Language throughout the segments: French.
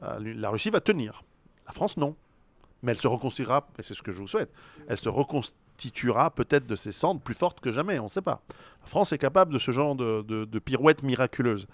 la Russie va tenir. La France, non. Mais elle se reconstituera, et c'est ce que je vous souhaite, elle se reconstituera peut-être de ses cendres plus forte que jamais, on ne sait pas. La France est capable de ce genre de pirouette miraculeuse.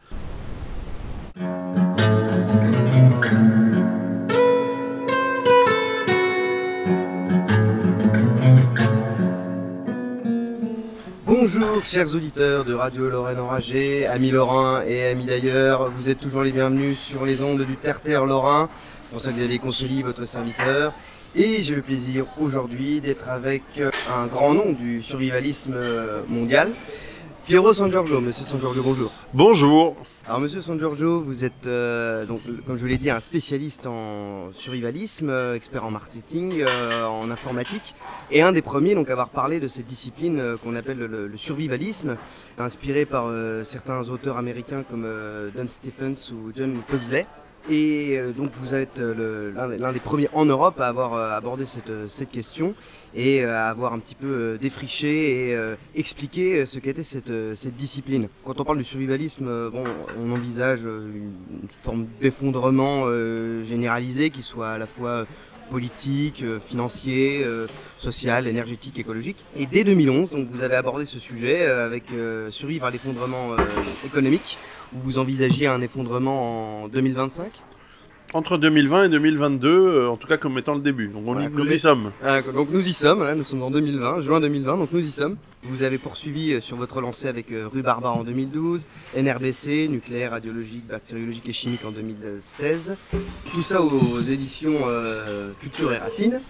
Bonjour chers auditeurs de Radio Lorraine Enragée, amis lorrains et amis d'ailleurs, vous êtes toujours les bienvenus sur les ondes du Terre-Terre Lorrain. François-Xavier Consoli, votre serviteur, et j'ai le plaisir aujourd'hui d'être avec un grand nom du survivalisme mondial, Piero San Giorgio. Monsieur San Giorgio, bonjour. Bonjour. Alors Monsieur San Giorgio, vous êtes donc, comme je vous l'ai dit, un spécialiste en survivalisme, expert en marketing, en informatique, et un des premiers donc à avoir parlé de cette discipline qu'on appelle le survivalisme, inspiré par certains auteurs américains comme Don Stephens ou John Pugsley. Et donc vous êtes l'un des premiers en Europe à avoir abordé cette question et à avoir un petit peu défriché et expliqué ce qu'était cette discipline. Quand on parle du survivalisme, bon, on envisage une forme d'effondrement généralisé qui soit à la fois politique, financier, social, énergétique, écologique. Et dès 2011, donc, vous avez abordé ce sujet avec survivre à l'effondrement économique. Vous envisagiez un effondrement en 2025 ? Entre 2020 et 2022, en tout cas comme étant le début. Donc nous y sommes. Donc nous y sommes, là, nous sommes en 2020, juin 2020, donc nous y sommes. Vous avez poursuivi sur votre lancée avec Rue Barbare en 2012, NRBC, nucléaire, radiologique, bactériologique et chimique en 2016. Tout ça aux éditions Culture et Racines.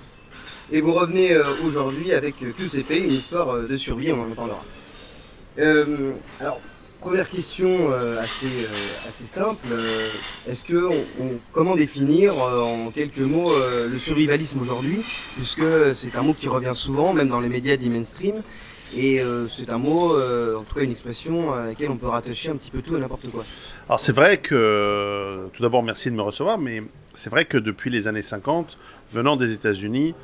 Et vous revenez aujourd'hui avec QCP, une histoire de survie, on en entendra. Alors, première question assez simple, est-ce que comment définir en quelques mots le survivalisme aujourd'hui, puisque c'est un mot qui revient souvent, même dans les médias dits mainstream, et c'est un mot, en tout cas une expression à laquelle on peut rattacher un petit peu tout et n'importe quoi. Alors c'est vrai que, tout d'abord merci de me recevoir, mais c'est vrai que depuis les années 50, venant des États-Unis,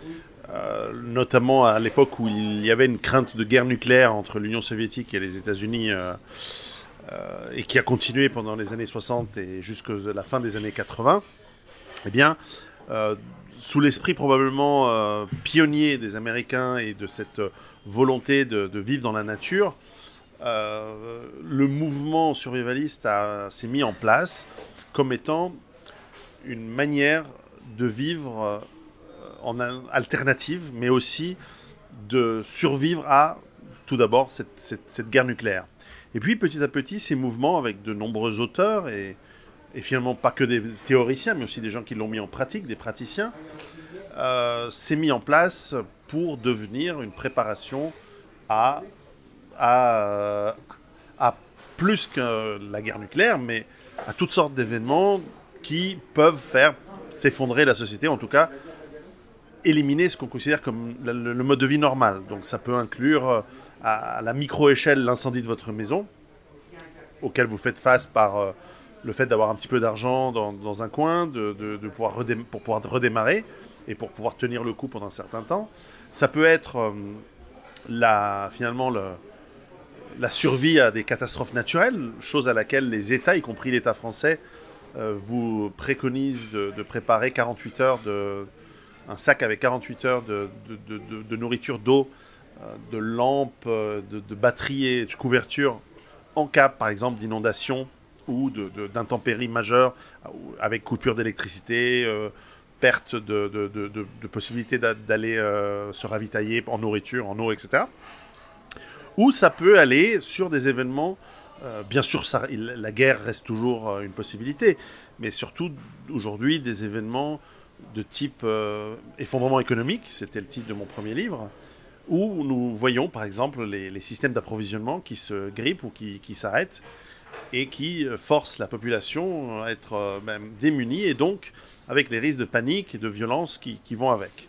notamment à l'époque où il y avait une crainte de guerre nucléaire entre l'Union soviétique et les États-Unis, et qui a continué pendant les années 60 et jusqu'à la fin des années 80, eh bien, sous l'esprit probablement pionnier des Américains et de cette volonté de vivre dans la nature, le mouvement survivaliste s'est mis en place comme étant une manière de vivre en alternative, mais aussi de survivre à, tout d'abord, cette guerre nucléaire. Et puis, petit à petit, ces mouvements, avec de nombreux auteurs, et finalement pas que des théoriciens, mais aussi des gens qui l'ont mis en pratique, des praticiens, s'est mis en place pour devenir une préparation à plus que la guerre nucléaire, mais à toutes sortes d'événements qui peuvent faire s'effondrer la société, en tout cas éliminer ce qu'on considère comme le mode de vie normal. Donc ça peut inclure à la micro-échelle l'incendie de votre maison, auquel vous faites face par le fait d'avoir un petit peu d'argent dans un coin, pour pouvoir redémarrer et pour pouvoir tenir le coup pendant un certain temps. Ça peut être finalement la survie à des catastrophes naturelles, chose à laquelle les États, y compris l'État français, vous préconisent de préparer 48 heures un sac avec 48 heures de nourriture, d'eau, de lampes, de batteries et de couvertures en cas, par exemple, d'inondation ou d'intempéries majeures avec coupure d'électricité, perte de possibilité d'aller se ravitailler en nourriture, en eau, etc. Ou ça peut aller sur des événements, bien sûr la guerre reste toujours une possibilité, mais surtout aujourd'hui des événements de type effondrement économique, c'était le titre de mon premier livre, où nous voyons par exemple les systèmes d'approvisionnement qui se grippent ou qui s'arrêtent et qui forcent la population à être même démunie et donc avec les risques de panique et de violence qui vont avec.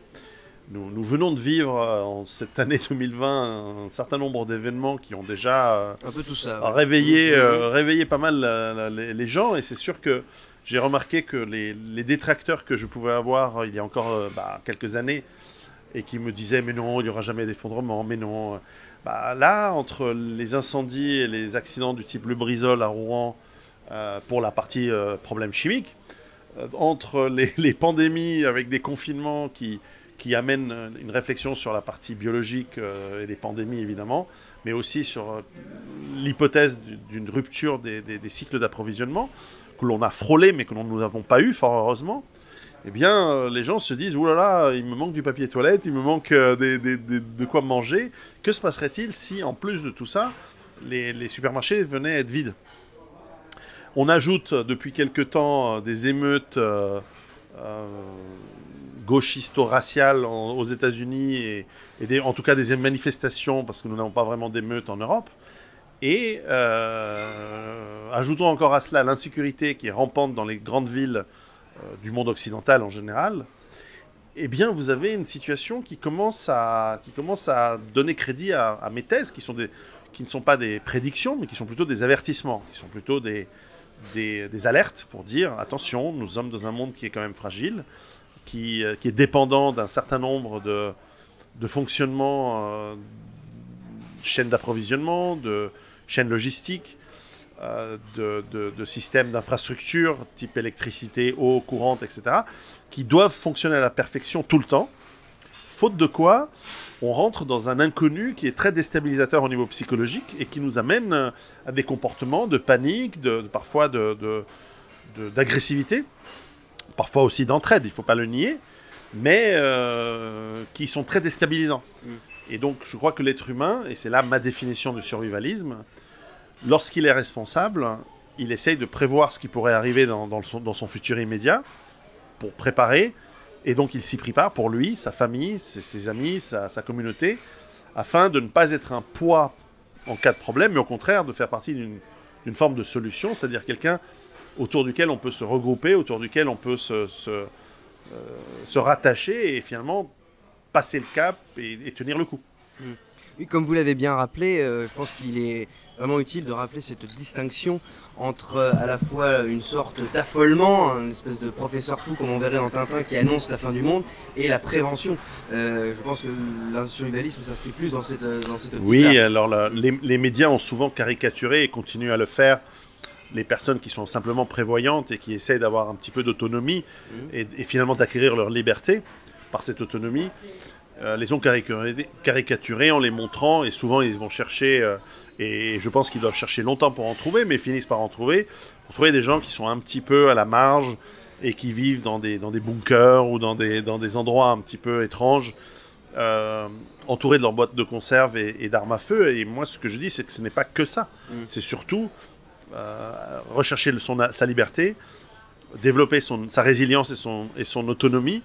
Nous venons de vivre en cette année 2020 un certain nombre d'événements qui ont déjà un peu tout ça, réveillé pas mal les gens, et c'est sûr que j'ai remarqué que les détracteurs que je pouvais avoir il y a encore quelques années et qui me disaient mais non, il n'y aura jamais d'effondrement, mais non. Là, entre les incendies et les accidents du type le Brisol à Rouen pour la partie problème chimique, entre les pandémies avec des confinements qui amènent une réflexion sur la partie biologique et des pandémies évidemment, mais aussi sur l'hypothèse d'une rupture des cycles d'approvisionnement que l'on a frôlé mais que nous n'avons pas eu, fort heureusement. Eh bien, les gens se disent « Ouh là là, il me manque du papier toilette, il me manque de quoi manger. Que se passerait-il si, en plus de tout ça, les supermarchés venaient être vides ?» On ajoute depuis quelque temps des émeutes gauchisto-raciales aux États-Unis et en tout cas des manifestations, parce que nous n'avons pas vraiment d'émeutes en Europe. Et ajoutons encore à cela l'insécurité qui est rampante dans les grandes villes du monde occidental en général, eh bien vous avez une situation qui commence à donner crédit à mes thèses, qui ne sont pas des prédictions, mais qui sont plutôt des avertissements, qui sont plutôt des alertes pour dire attention, nous sommes dans un monde qui est quand même fragile, qui est dépendant d'un certain nombre de fonctionnements, chaînes d'approvisionnement, de chaînes logistiques, de systèmes d'infrastructure, type électricité, eau courante, etc., qui doivent fonctionner à la perfection tout le temps, faute de quoi on rentre dans un inconnu qui est très déstabilisateur au niveau psychologique et qui nous amène à des comportements de panique, parfois d'agressivité, parfois aussi d'entraide, il ne faut pas le nier, mais qui sont très déstabilisants. Et donc je crois que l'être humain, et c'est là ma définition du survivalisme, lorsqu'il est responsable, il essaye de prévoir ce qui pourrait arriver dans son futur immédiat pour préparer, et donc il s'y prépare pour lui, sa famille, ses amis, sa communauté, afin de ne pas être un poids en cas de problème, mais au contraire de faire partie d'une forme de solution, c'est-à-dire quelqu'un autour duquel on peut se regrouper, autour duquel on peut se rattacher et finalement passer le cap et tenir le coup. Oui, comme vous l'avez bien rappelé, je pense qu'il est vraiment utile de rappeler cette distinction entre à la fois une sorte d'affolement, une espèce de professeur fou comme on verrait dans Tintin qui annonce la fin du monde, et la prévention. Je pense que l'insurvivalisme s'inscrit plus dans cette optique-là. Oui, alors les médias ont souvent caricaturé et continuent à le faire les personnes qui sont simplement prévoyantes et qui essayent d'avoir un petit peu d'autonomie et finalement d'acquérir leur liberté par cette autonomie. Les ont caricaturés en les montrant et souvent ils vont chercher, et je pense qu'ils doivent chercher longtemps pour en trouver, mais finissent par en trouver, pour trouver des gens qui sont un petit peu à la marge et qui vivent dans des bunkers ou dans des endroits un petit peu étranges, entourés de leurs boîtes de conserve et d'armes à feu. Et moi ce que je dis c'est que ce n'est pas que ça, c'est surtout rechercher sa liberté, développer sa résilience et son autonomie,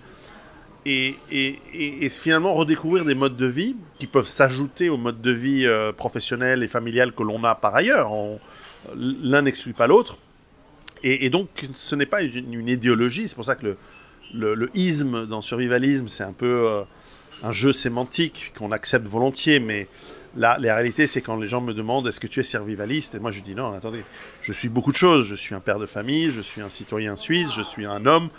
et finalement redécouvrir des modes de vie qui peuvent s'ajouter aux modes de vie professionnels et familiales que l'on a par ailleurs. L'un n'exclut pas l'autre. Et donc, ce n'est pas une idéologie. C'est pour ça que le isme dans le survivalisme, c'est un peu un jeu sémantique qu'on accepte volontiers. Mais là, la réalité, c'est quand les gens me demandent « Est-ce que tu es survivaliste ?» Et moi, je dis « Non, attendez, je suis beaucoup de choses. Je suis un père de famille, je suis un citoyen suisse, je suis un homme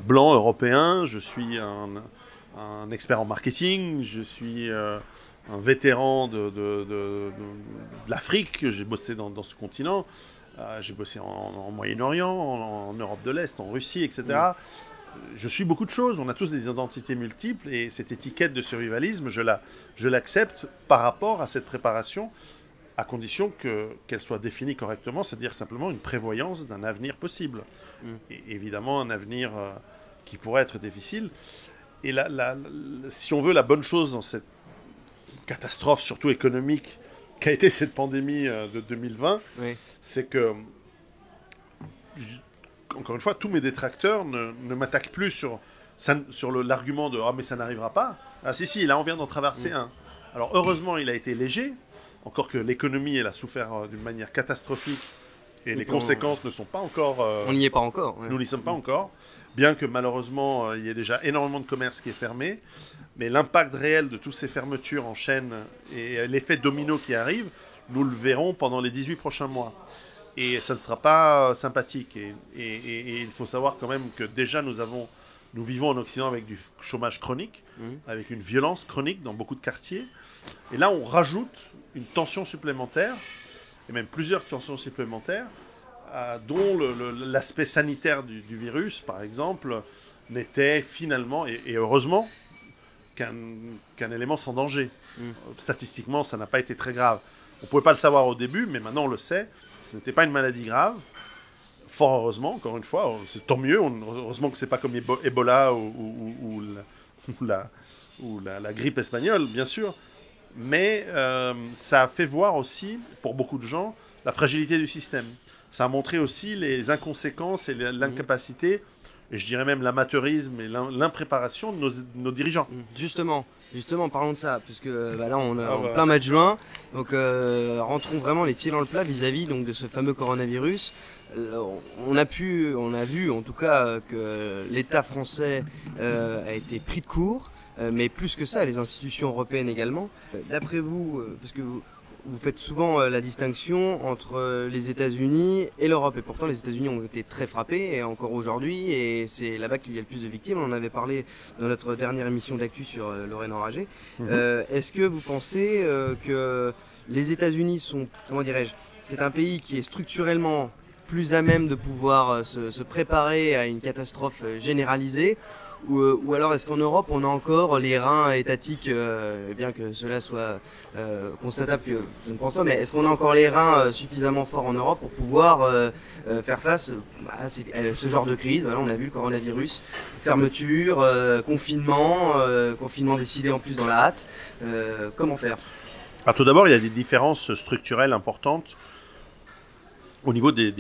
blanc européen, je suis un expert en marketing, je suis un vétéran de l'Afrique, j'ai bossé dans ce continent, j'ai bossé en Moyen-Orient, en Europe de l'Est, en Russie, etc. Je suis beaucoup de choses, on a tous des identités multiples, et cette étiquette de survivalisme, je l'accepte par rapport à cette préparation, à condition qu'elle soit définie correctement, c'est-à-dire simplement une prévoyance d'un avenir possible. Et évidemment, un avenir qui pourrait être difficile. Et si on veut la bonne chose dans cette catastrophe, surtout économique, qu'a été cette pandémie de 2020, c'est que, encore une fois, tous mes détracteurs ne m'attaquent plus sur l'argument de « Ah, mais ça n'arrivera pas ». Ah si, là, on vient d'en traverser un. Alors, heureusement, il a été léger, encore que l'économie, elle a souffert d'une manière catastrophique, et les conséquences ne sont pas encore... on n'y est pas encore. Nous n'y sommes pas encore, bien que malheureusement, il y ait déjà énormément de commerce qui est fermé. Mais l'impact réel de toutes ces fermetures en chaîne et l'effet domino qui arrive, nous le verrons pendant les 18 prochains mois. Et ça ne sera pas sympathique. Et il faut savoir quand même que déjà nous vivons en Occident avec du chômage chronique, avec une violence chronique dans beaucoup de quartiers. Et là, on rajoute une tension supplémentaire, et même plusieurs tensions supplémentaires, dont l'aspect sanitaire du virus, par exemple, n'était finalement, et heureusement, qu'un élément sans danger. Statistiquement, ça n'a pas été très grave. On ne pouvait pas le savoir au début, mais maintenant on le sait. Ce n'était pas une maladie grave. Fort heureusement, encore une fois, c'est tant mieux. Heureusement que ce n'est pas comme Ebola ou la grippe espagnole, bien sûr. Mais ça a fait voir aussi, pour beaucoup de gens, la fragilité du système. Ça a montré aussi les inconséquences et l'incapacité, et je dirais même l'amateurisme et l'impréparation de nos dirigeants. Justement, parlons de ça, puisque là on est en plein mois de juin, donc rentrons vraiment les pieds dans le plat vis-à-vis donc, de ce fameux coronavirus. On a vu en tout cas que l'État français a été pris de court, mais plus que ça, les institutions européennes également. D'après vous, parce que vous faites souvent la distinction entre les États-Unis et l'Europe, et pourtant les États-Unis ont été très frappés, et encore aujourd'hui, et c'est là-bas qu'il y a le plus de victimes. On en avait parlé dans notre dernière émission d'actu sur Lorraine Enragée. Est-ce que vous pensez que les États-Unis sont, comment dirais-je, c'est un pays qui est structurellement plus à même de pouvoir se préparer à une catastrophe généralisée, ou alors est-ce qu'en Europe on a encore les reins étatiques, bien que cela soit constatable, que je ne pense pas, mais est-ce qu'on a encore les reins suffisamment forts en Europe pour pouvoir faire face à ce genre de crise? Voilà, on a vu le coronavirus, fermeture, confinement décidé en plus dans la hâte, comment faire? Alors, tout d'abord, il y a des différences structurelles importantes au niveau des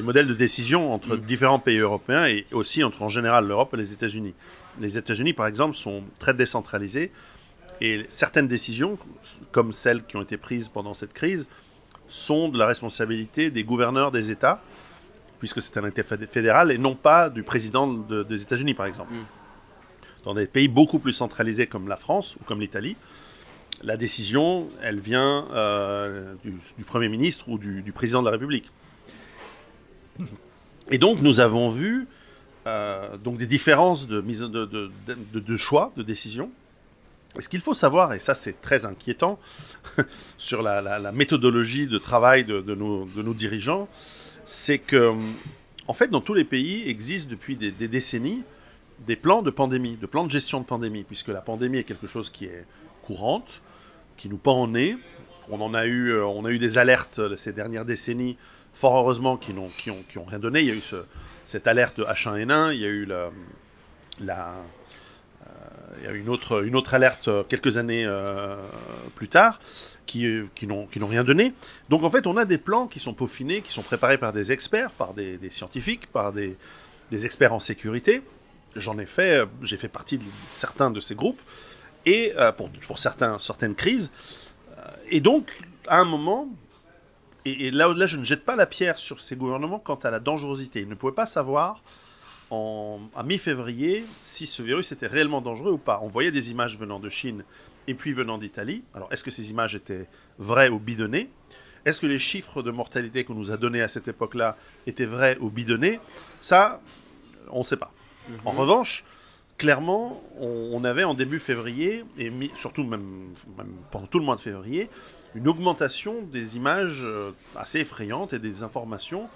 modèles de décision entre différents pays européens et aussi entre en général l'Europe et les États-Unis. Les États-Unis, par exemple, sont très décentralisés et certaines décisions, comme celles qui ont été prises pendant cette crise, sont de la responsabilité des gouverneurs des États, puisque c'est un État fédéral et non pas du président des États-Unis, par exemple. Dans des pays beaucoup plus centralisés comme la France ou comme l'Italie, la décision, elle vient du Premier ministre ou du président de la République. Et donc, nous avons vu donc des différences de choix, de décision. Et ce qu'il faut savoir, et ça c'est très inquiétant, sur la méthodologie de travail de nos dirigeants, c'est que, en fait, dans tous les pays existent depuis des décennies des plans de pandémie, de plans de gestion de pandémie, puisque la pandémie est quelque chose qui est courante, qui nous pend au nez. On a eu des alertes ces dernières décennies, fort heureusement, qui n'ont rien donné. Il y a eu cette alerte de H1N1, il y a eu il y a eu une autre alerte quelques années plus tard, qui n'ont rien donné. Donc en fait, on a des plans qui sont peaufinés, qui sont préparés par des experts, par des scientifiques, par des experts en sécurité. J'ai fait partie de certains de ces groupes, et pour certaines crises. Et donc, à un moment, et là, je ne jette pas la pierre sur ces gouvernements quant à la dangerosité. Ils ne pouvaient pas savoir à mi-février si ce virus était réellement dangereux ou pas. On voyait des images venant de Chine et puis venant d'Italie. Alors, est-ce que ces images étaient vraies ou bidonnées? Est-ce que les chiffres de mortalité qu'on nous a donnés à cette époque-là étaient vrais ou bidonnés? Ça, on ne sait pas. En revanche, clairement, on avait en début février, et surtout même pendant tout le mois de février, une augmentation des images assez effrayantes et des informations.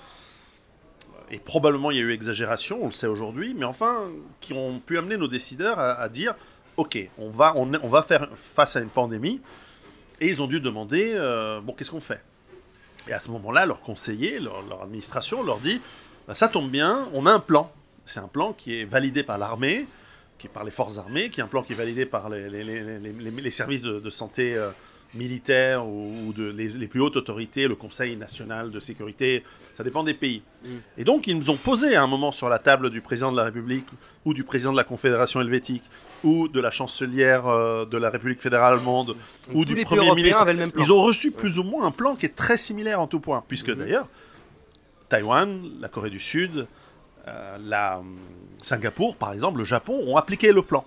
Et probablement il y a eu exagération, on le sait aujourd'hui, mais enfin, qui ont pu amener nos décideurs à dire « Ok, on va faire face à une pandémie », et ils ont dû demander « Bon, qu'est-ce qu'on fait ?» Et à ce moment-là, leurs conseillers, leur administration leur dit bah, « Ça tombe bien, on a un plan. C'est un plan qui est validé par l'armée, par les forces armées, qui est un plan qui est validé par les services de santé militaires ou les plus hautes autorités, le Conseil national de sécurité, ça dépend des pays. Et donc, ils nous ont posé à un moment sur la table du président de la République ou du président de la Confédération helvétique ou de la chancelière de la République fédérale allemande ou du Premier ministre. Ils ont reçu plus ou moins un plan qui est très similaire en tout point, puisque d'ailleurs, Taïwan, la Corée du Sud, Singapour, par exemple, le Japon, ont appliqué le plan.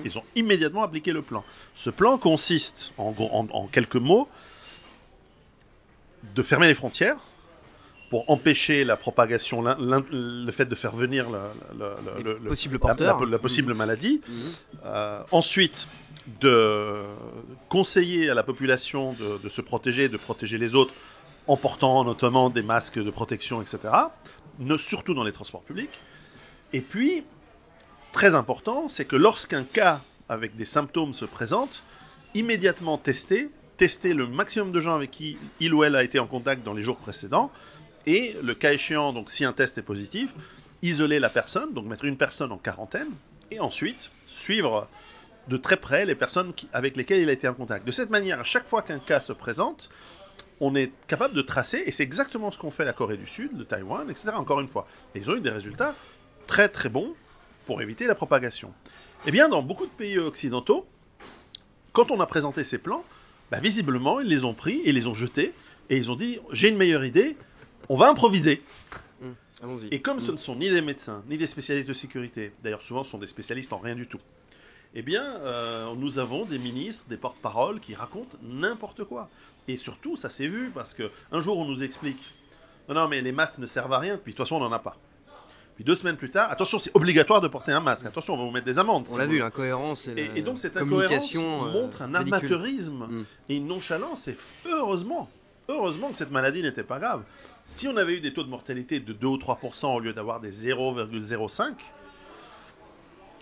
Ils ont immédiatement appliqué le plan. Ce plan consiste, en quelques mots, de fermer les frontières pour empêcher la propagation, le fait de faire venir la possible maladie. Ensuite, de conseiller à la population de se protéger, de protéger les autres en portant notamment des masques de protection, etc., surtout dans les transports publics. Et puis, très important, c'est que lorsqu'un cas avec des symptômes se présente, immédiatement tester le maximum de gens avec qui il ou elle a été en contact dans les jours précédents, et le cas échéant, donc si un test est positif, isoler la personne, donc mettre une personne en quarantaine, et ensuite suivre de très près les personnes avec lesquelles il a été en contact. De cette manière, à chaque fois qu'un cas se présente, on est capable de tracer, et c'est exactement ce qu'ont fait la Corée du Sud, le Taïwan, etc., encore une fois. Et ils ont eu des résultats très très bons pour éviter la propagation. Eh bien, dans beaucoup de pays occidentaux, quand on a présenté ces plans, visiblement, ils les ont pris et les ont jetés, et ils ont dit, j'ai une meilleure idée, on va improviser. Allons-y. Et comme ce ne sont ni des médecins, ni des spécialistes de sécurité, d'ailleurs souvent ce sont des spécialistes en rien du tout, eh bien, nous avons des ministres, des porte-paroles qui racontent n'importe quoi. Et surtout, ça s'est vu, parce qu'un jour on nous explique, non, mais les masques ne servent à rien, puis de toute façon on n'en a pas. Puis 2 semaines plus tard, attention, c'est obligatoire de porter un masque, attention, on va vous mettre des amendes. On l'a vu, l'incohérence et donc cette incohérence montre un amateurisme et une nonchalance, et heureusement que cette maladie n'était pas grave. Si on avait eu des taux de mortalité de 2 ou 3% au lieu d'avoir des 0,05,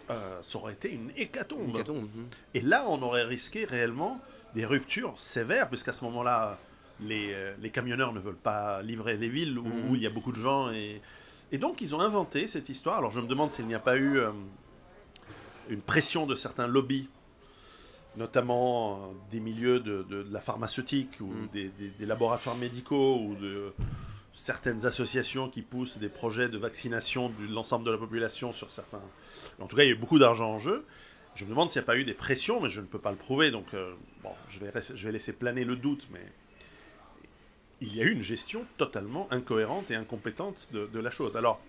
ça aurait été une hécatombe. Et là, on aurait risqué réellement des ruptures sévères, puisqu'à ce moment-là, les camionneurs ne veulent pas livrer les villes où il y a beaucoup de gens. Et donc, ils ont inventé cette histoire. Alors, je me demande s'il n'y a pas eu une pression de certains lobbies, notamment des milieux de la pharmaceutique, ou des laboratoires médicaux, ou de certaines associations qui poussent des projets de vaccination de l'ensemble de la population sur certains... En tout cas, il y a eu beaucoup d'argent en jeu. Je me demande s'il n'y a pas eu des pressions, mais je ne peux pas le prouver, donc je vais laisser planer le doute, mais il y a eu une gestion totalement incohérente et incompétente de la chose. Alors,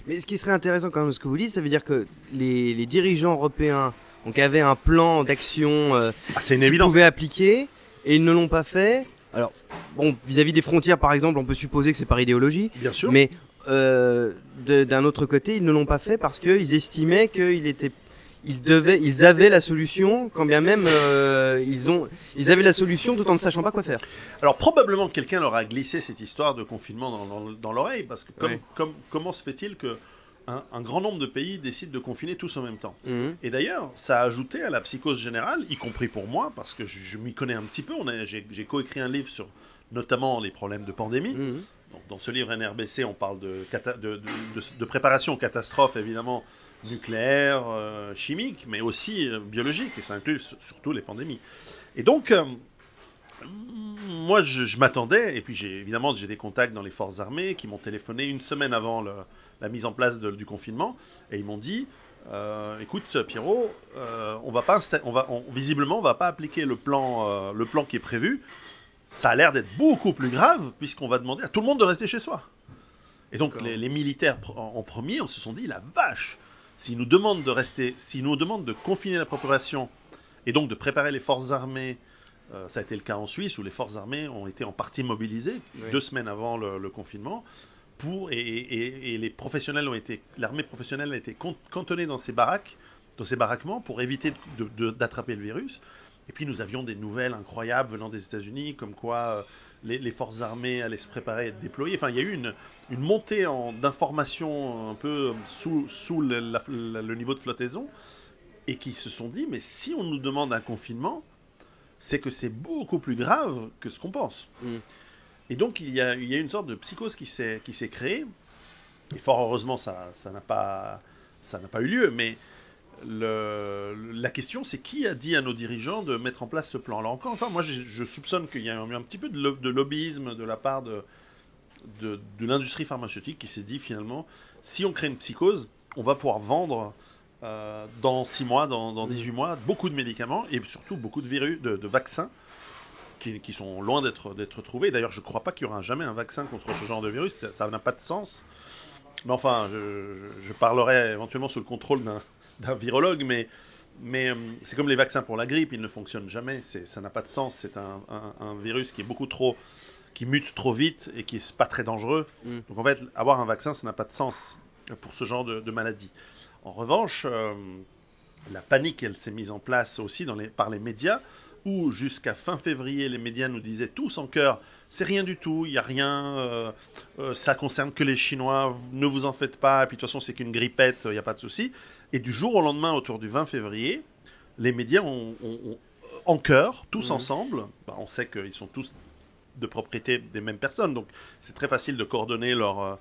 mais ce qui serait intéressant quand même, ce que vous dites, ça veut dire que les dirigeants européens avaient un plan d'action qu'ils pouvaient appliquer, et ils ne l'ont pas fait. Alors, bon, vis-à-vis des frontières, par exemple, on peut supposer que c'est par idéologie. Bien sûr. Mais d'un autre côté, ils ne l'ont pas fait parce qu'ils estimaient qu'ils avaient la solution, quand bien même ils avaient la solution tout en ne sachant pas quoi faire. Alors probablement que quelqu'un leur a glissé cette histoire de confinement dans l'oreille, parce que comment se fait-il que un grand nombre de pays décident de confiner tous en même temps. Et d'ailleurs, ça a ajouté à la psychose générale, y compris pour moi, parce que je m'y connais un petit peu. J'ai coécrit un livre sur notamment les problèmes de pandémie. Donc, dans ce livre NRBC, on parle de préparation aux catastrophes, évidemment, nucléaires, chimiques, mais aussi biologiques, et ça inclut surtout les pandémies. Et donc, moi, je m'attendais, et puis j'ai des contacts dans les forces armées qui m'ont téléphoné une semaine avant la mise en place du confinement, et ils m'ont dit, écoute Pierrot, visiblement on va pas appliquer le plan qui est prévu. Ça a l'air d'être beaucoup plus grave, puisqu'on va demander à tout le monde de rester chez soi. Et donc les militaires en premier, on se sont dit, la vache, s'ils nous demandent de rester, s'ils nous demandent de confiner la population, et donc de préparer les forces armées, ça a été le cas en Suisse, où les forces armées ont été en partie mobilisées 2 semaines avant le confinement, et les professionnels l'armée professionnelle a été cantonnée dans ses baraquements, pour éviter d'attraper le virus. Et puis nous avions des nouvelles incroyables venant des États-Unis, comme quoi les forces armées allaient se préparer à être déployées. Enfin, il y a eu une montée d'informations un peu sous le niveau de flottaison, et qui se sont dit, mais si on nous demande un confinement, c'est que c'est beaucoup plus grave que ce qu'on pense. Et donc il y a une sorte de psychose qui s'est créée, et fort heureusement ça n'a pas eu lieu, mais la question, c'est qui a dit à nos dirigeants de mettre en place ce plan. Alors encore une fois, moi je soupçonne qu'il y a eu un petit peu de lobbyisme de la part de l'industrie pharmaceutique, qui s'est dit finalement, si on crée une psychose, on va pouvoir vendre dans 6 mois, dans 18 mois, beaucoup de médicaments, et surtout beaucoup de vaccins qui sont loin d'être trouvés. D'ailleurs, je ne crois pas qu'il y aura jamais un vaccin contre ce genre de virus, ça n'a pas de sens. Mais enfin, je parlerai éventuellement sous le contrôle d'un virologue, mais c'est comme les vaccins pour la grippe, ils ne fonctionnent jamais, ça n'a pas de sens, c'est un virus qui mute trop vite et qui n'est pas très dangereux. Donc en fait, avoir un vaccin, ça n'a pas de sens pour ce genre de maladie. En revanche, la panique, elle s'est mise en place aussi par les médias, où jusqu'à fin février, les médias nous disaient tous en chœur, c'est rien du tout, il n'y a rien, ça concerne que les Chinois, ne vous en faites pas, et puis de toute façon c'est qu'une grippette, il n'y a pas de souci. Et du jour au lendemain, autour du 20 février, les médias ont en chœur, tous ensemble, on sait qu'ils sont tous de propriété des mêmes personnes, donc c'est très facile de coordonner leur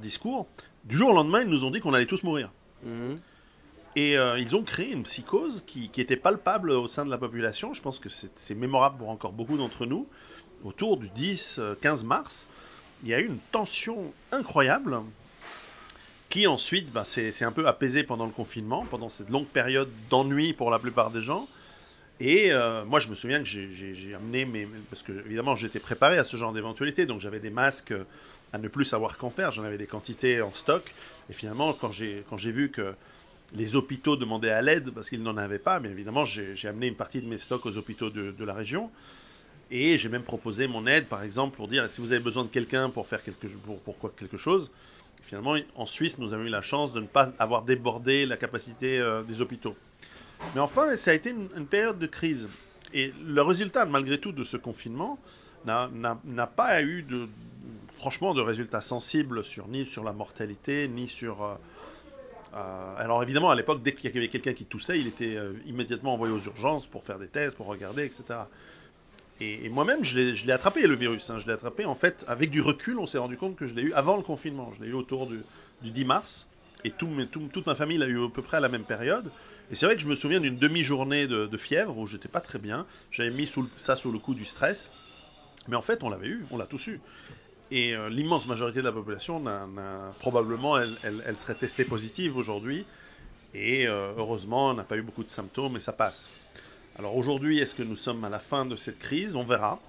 discours. Du jour au lendemain, ils nous ont dit qu'on allait tous mourir. Et ils ont créé une psychose qui était palpable au sein de la population. Je pense que c'est mémorable pour encore beaucoup d'entre nous. Autour du 10-15 mars, il y a eu une tension incroyable qui ensuite s'est un peu apaisée pendant le confinement, pendant cette longue période d'ennui pour la plupart des gens. Et moi, je me souviens que j'ai amené parce que, évidemment, j'étais préparé à ce genre d'éventualité, donc j'avais des masques à ne plus savoir qu'en faire, j'en avais des quantités en stock, et finalement, quand j'ai vu que les hôpitaux demandaient à l'aide parce qu'ils n'en avaient pas, mais évidemment, j'ai amené une partie de mes stocks aux hôpitaux de la région, et j'ai même proposé mon aide, par exemple, pour dire, si vous avez besoin de quelqu'un pour faire quelque chose, finalement, en Suisse, nous avons eu la chance de ne pas avoir débordé la capacité des hôpitaux. Mais enfin, ça a été une période de crise. Et le résultat, malgré tout, de ce confinement n'a pas eu franchement de résultats sensibles ni sur la mortalité, ni sur... alors évidemment, à l'époque, dès qu'il y avait quelqu'un qui toussait, il était immédiatement envoyé aux urgences pour faire des tests, pour regarder, etc. Et moi-même, je l'ai attrapé, le virus. Je l'ai attrapé, en fait, avec du recul, on s'est rendu compte que je l'ai eu avant le confinement. Je l'ai eu autour du 10 mars. Et toute ma famille l'a eu à peu près à la même période. Et c'est vrai que je me souviens d'une demi-journée de fièvre où j'étais pas très bien. J'avais mis ça sous le coup du stress. Mais en fait, on l'avait eu, on l'a tous eu. Et l'immense majorité de la population, probablement, elle serait testée positive aujourd'hui. Et heureusement, on n'a pas eu beaucoup de symptômes et ça passe. Alors aujourd'hui, est-ce que nous sommes à la fin de cette crise? On verra.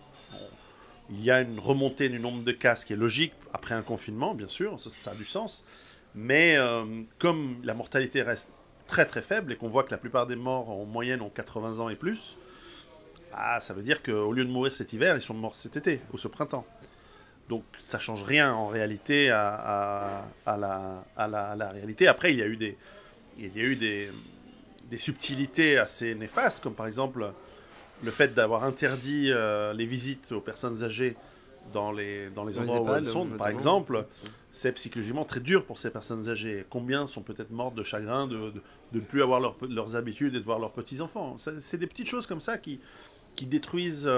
Il y a une remontée du nombre de cas, ce qui est logique après un confinement, bien sûr, ça a du sens. Mais comme la mortalité reste très très faible et qu'on voit que la plupart des morts en moyenne ont 80 ans et plus, ça veut dire qu'au lieu de mourir cet hiver, ils sont morts cet été ou ce printemps. Donc ça change rien en réalité à la réalité. Après, il y a eu des subtilités assez néfastes, comme par exemple le fait d'avoir interdit les visites aux personnes âgées dans les endroits où elles sont, par exemple. C'est psychologiquement très dur pour ces personnes âgées. Combien sont peut-être mortes de chagrin de ne plus avoir leurs habitudes et de voir leurs petits-enfants. C'est des petites choses comme ça qui détruisent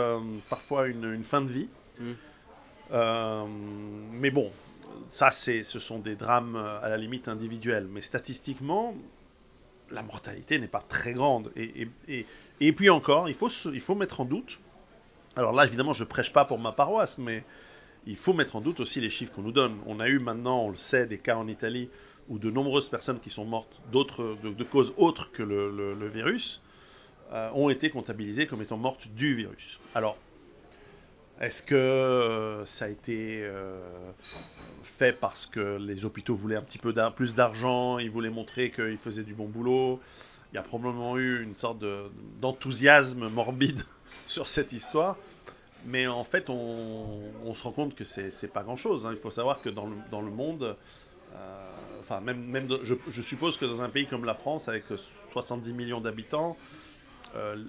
parfois une fin de vie. Mais bon, ce sont des drames à la limite individuels. Mais statistiquement, la mortalité n'est pas très grande. Et puis encore, il faut mettre en doute. Alors là, évidemment, je ne prêche pas pour ma paroisse, mais il faut mettre en doute aussi les chiffres qu'on nous donne. On a eu maintenant, on le sait, des cas en Italie où de nombreuses personnes qui sont mortes de causes autres que le virus ont été comptabilisées comme étant mortes du virus. Alors, est-ce que ça a été fait parce que les hôpitaux voulaient un petit peu plus d'argent, ils voulaient montrer qu'ils faisaient du bon boulot? Il y a probablement eu une sorte d'enthousiasme morbide sur cette histoire. Mais en fait, on se rend compte que c'est pas grand-chose. Il faut savoir que dans le monde, je suppose que dans un pays comme la France, avec 70 millions d'habitants,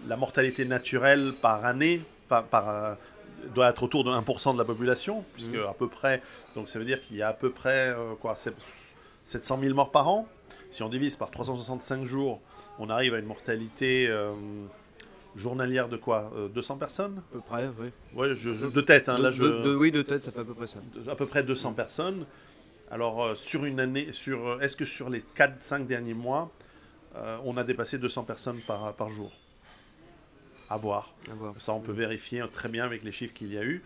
la mortalité naturelle par année doit être autour de 1% de la population, puisque à peu près, donc ça veut dire qu'il y a à peu près 700 000 morts par an. Si on divise par 365 jours, on arrive à une mortalité journalière de quoi 200 personnes? À peu près, oui. Ouais, de tête, hein, oui, de tête, ça fait à peu près ça. À peu près 200 personnes. Alors, sur une année, est-ce que sur les 4-5 derniers mois, on a dépassé 200 personnes par jour? À voir. Ça, on peut vérifier très bien avec les chiffres qu'il y a eu.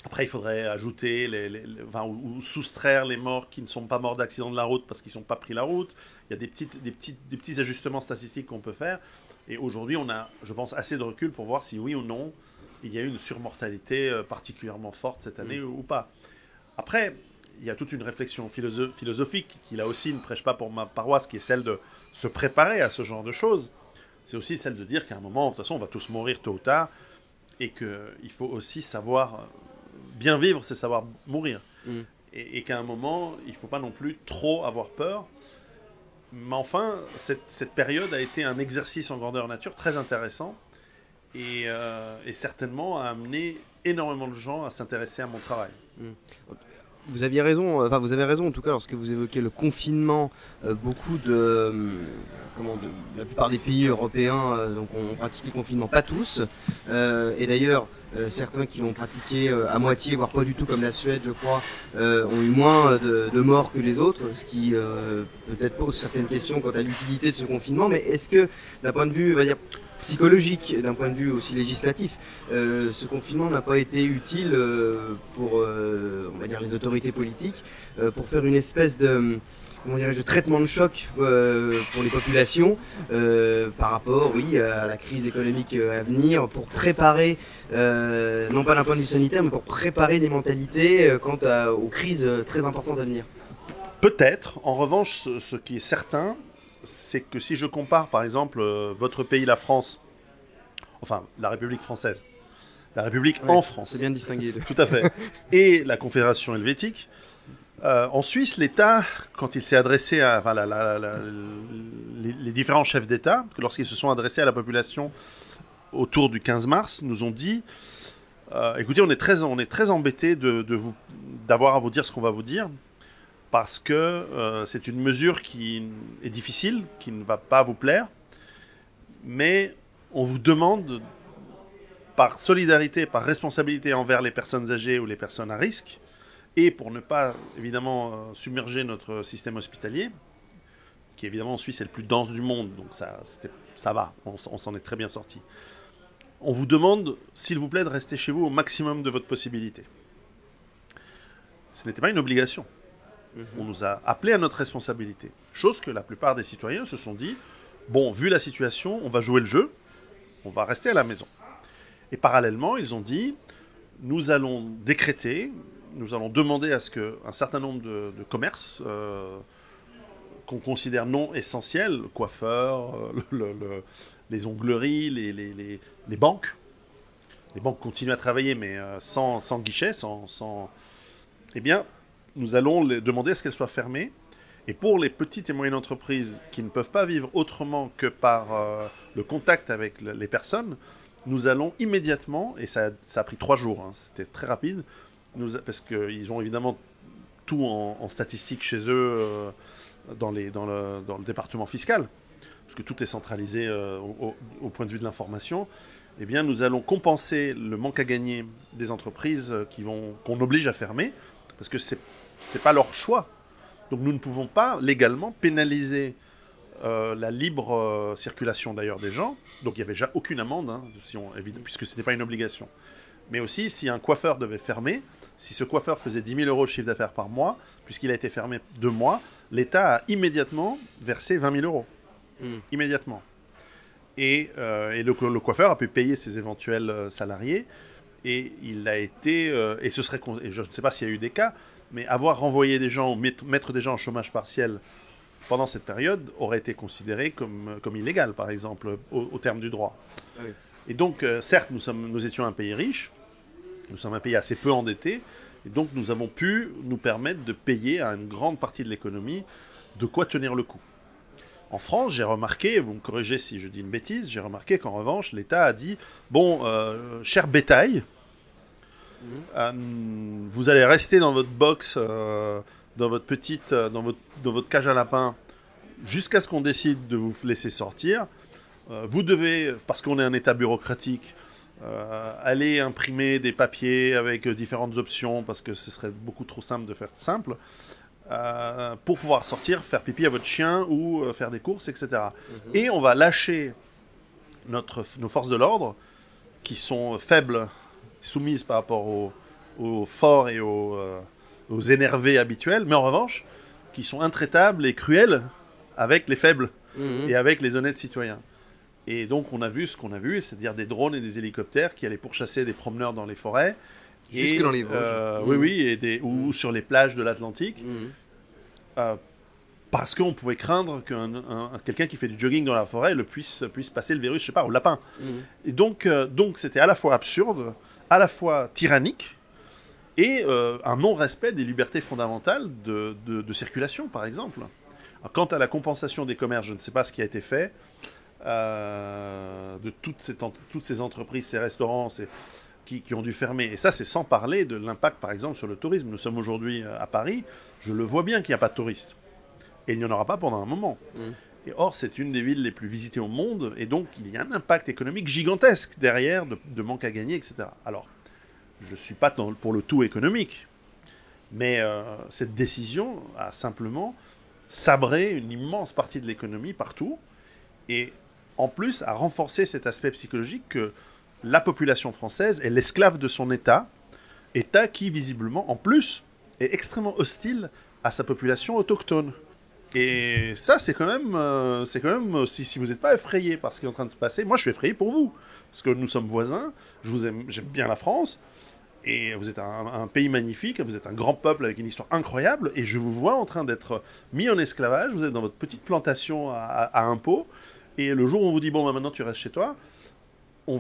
Après, il faudrait ajouter ou soustraire les morts qui ne sont pas morts d'accident de la route parce qu'ils n'ont pas pris la route. Il y a des petits ajustements statistiques qu'on peut faire. Et aujourd'hui, on a, je pense, assez de recul pour voir si oui ou non, il y a eu une surmortalité particulièrement forte cette année ou pas. Après, il y a toute une réflexion philosophique qui, là aussi, ne prêche pas pour ma paroisse, qui est celle de se préparer à ce genre de choses. C'est aussi celle de dire qu'à un moment, de toute façon, on va tous mourir tôt ou tard, et qu'il faut aussi savoir bien vivre, c'est savoir mourir. Et qu'à un moment, il ne faut pas non plus trop avoir peur. Mais enfin, cette période a été un exercice en grandeur nature très intéressant et certainement a amené énormément de gens à s'intéresser à mon travail. Vous aviez raison, vous avez raison en tout cas lorsque vous évoquez le confinement. Beaucoup la plupart des pays européens donc ont pratiqué le confinement, pas tous. Et d'ailleurs, certains qui l'ont pratiqué à moitié, voire pas du tout, comme la Suède, je crois, ont eu moins de morts que les autres, ce qui peut-être pose certaines questions quant à l'utilité de ce confinement. Mais est-ce que, d'un point de vue, on va dire, psychologique, d'un point de vue aussi législatif, ce confinement n'a pas été utile pour on va dire les autorités politiques pour faire une espèce de, comment dirais-je, de traitement de choc pour les populations par rapport à la crise économique à venir, pour préparer, non pas d'un point de vue sanitaire, mais pour préparer des mentalités quant aux crises très importantes à venir. Peut-être. En revanche, ce qui est certain, c'est que si je compare par exemple votre pays, la France, enfin la République française, la République en France, c'est bien distingué. Tout à fait, et la Confédération helvétique, en Suisse, l'État, quand il s'est adressé à les différents chefs d'État, lorsqu'ils se sont adressés à la population autour du 15 mars, nous ont dit écoutez, on est très embêtés d'avoir à vous dire ce qu'on va vous dire, parce que c'est une mesure qui est difficile, qui ne va pas vous plaire, mais on vous demande, par solidarité, par responsabilité envers les personnes âgées ou les personnes à risque, et pour ne pas, évidemment, submerger notre système hospitalier, qui évidemment en Suisse est le plus dense du monde, donc ça va, on s'en est très bien sorti. On vous demande, s'il vous plaît, de rester chez vous au maximum de votre possibilité. Ce n'était pas une obligation. On nous a appelés à notre responsabilité. Chose que la plupart des citoyens se sont dit, bon, vu la situation, on va jouer le jeu, on va rester à la maison. Et parallèlement, ils ont dit, nous allons décréter, nous allons demander à ce qu'un certain nombre de commerces qu'on considère non essentiels, le coiffeur, les ongleries, les banques continuent à travailler, mais sans guichet, eh bien, nous allons les demander à ce qu'elles soient fermées. Et pour les petites et moyennes entreprises qui ne peuvent pas vivre autrement que par le contact avec les personnes, nous allons immédiatement, et ça a pris 3 jours, hein, c'était très rapide, parce qu'ils ont évidemment tout en statistique chez eux dans le département fiscal, parce que tout est centralisé au point de vue de l'information. Eh bien, nous allons compenser le manque à gagner des entreprises qu'on oblige à fermer, parce que c'est pas leur choix. Donc nous ne pouvons pas légalement pénaliser la libre circulation d'ailleurs des gens. Donc il n'y avait déjà aucune amende, hein, puisque ce n'était pas une obligation. Mais aussi, si un coiffeur devait fermer, si ce coiffeur faisait 10 000 € de chiffre d'affaires par mois, puisqu'il a été fermé 2 mois, l'État a immédiatement versé 20 000 €. Immédiatement. Et le coiffeur a pu payer ses éventuels salariés. Et il a été... et je ne sais pas s'il y a eu des cas, mais avoir renvoyé des gens, mettre des gens en chômage partiel pendant cette période aurait été considéré comme illégal, par exemple, au terme du droit. Ah oui. Et donc, certes, nous étions un pays riche, nous sommes un pays assez peu endetté, et donc nous avons pu nous permettre de payer à une grande partie de l'économie de quoi tenir le coup. En France, j'ai remarqué, vous me corrigez si je dis une bêtise, j'ai remarqué qu'en revanche, l'État a dit, bon, cher bétail, vous allez rester dans votre box, dans votre cage à lapins, jusqu'à ce qu'on décide de vous laisser sortir. Vous devez, parce qu'on est un État bureaucratique, aller imprimer des papiers avec différentes options, parce que ce serait beaucoup trop simple de faire simple, pour pouvoir sortir, faire pipi à votre chien ou faire des courses, etc. Et on va lâcher nos forces de l'ordre, qui sont faibles, soumises par rapport aux forts et aux énervés habituels, mais en revanche, qui sont intraitables et cruels avec les faibles et avec les honnêtes citoyens. Et donc on a vu ce qu'on a vu, c'est-à-dire des drones et des hélicoptères qui allaient pourchasser des promeneurs dans les forêts. Jusque dans les Vosges. Oui, ou sur les plages de l'Atlantique. Parce qu'on pouvait craindre que quelqu'un qui fait du jogging dans la forêt puisse passer le virus, je sais pas, au lapin. Et donc c'était à la fois absurde, à la fois tyrannique, et un non-respect des libertés fondamentales de circulation, par exemple. Alors, quant à la compensation des commerces, je ne sais pas ce qui a été fait. de toutes ces entreprises, ces restaurants, qui ont dû fermer. Et ça, c'est sans parler de l'impact, par exemple, sur le tourisme. Nous sommes aujourd'hui à Paris, je le vois bien qu'il n'y a pas de touristes. Et il n'y en aura pas pendant un moment. Et or, c'est une des villes les plus visitées au monde, et donc il y a un impact économique gigantesque derrière, de manque à gagner, etc. Alors, je ne suis pas pour le tout économique, mais cette décision a simplement sabré une immense partie de l'économie partout, et en plus a renforcé cet aspect psychologique que la population française est l'esclave de son État qui, visiblement, en plus, est extrêmement hostile à sa population autochtone. Et ça, c'est quand même si vous n'êtes pas effrayé par ce qui est en train de se passer, moi je suis effrayé pour vous, parce que nous sommes voisins, j'aime bien la France, et vous êtes un pays magnifique, vous êtes un grand peuple avec une histoire incroyable, et je vous vois en train d'être mis en esclavage, vous êtes dans votre petite plantation à impôts, et le jour où on vous dit, bon, bah, maintenant tu restes chez toi, on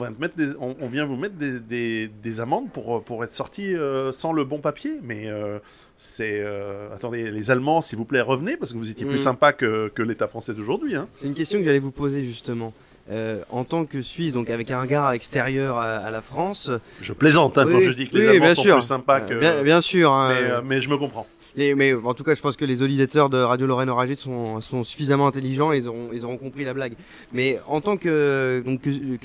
vient vous mettre des amendes pour être sorti sans le bon papier. Mais attendez, les Allemands, s'il vous plaît, revenez, parce que vous étiez plus sympa que l'État français d'aujourd'hui. Hein. C'est une question que j'allais vous poser justement. En tant que Suisse, donc avec un regard extérieur à la France... Je plaisante hein, quand je dis que les Allemands sont plus sympas que... Bien sûr. Hein, mais je me comprends. Mais en tout cas, je pense que les auditeurs de Radio Lorraine Oragée sont suffisamment intelligents, ils auront compris la blague. Mais en tant que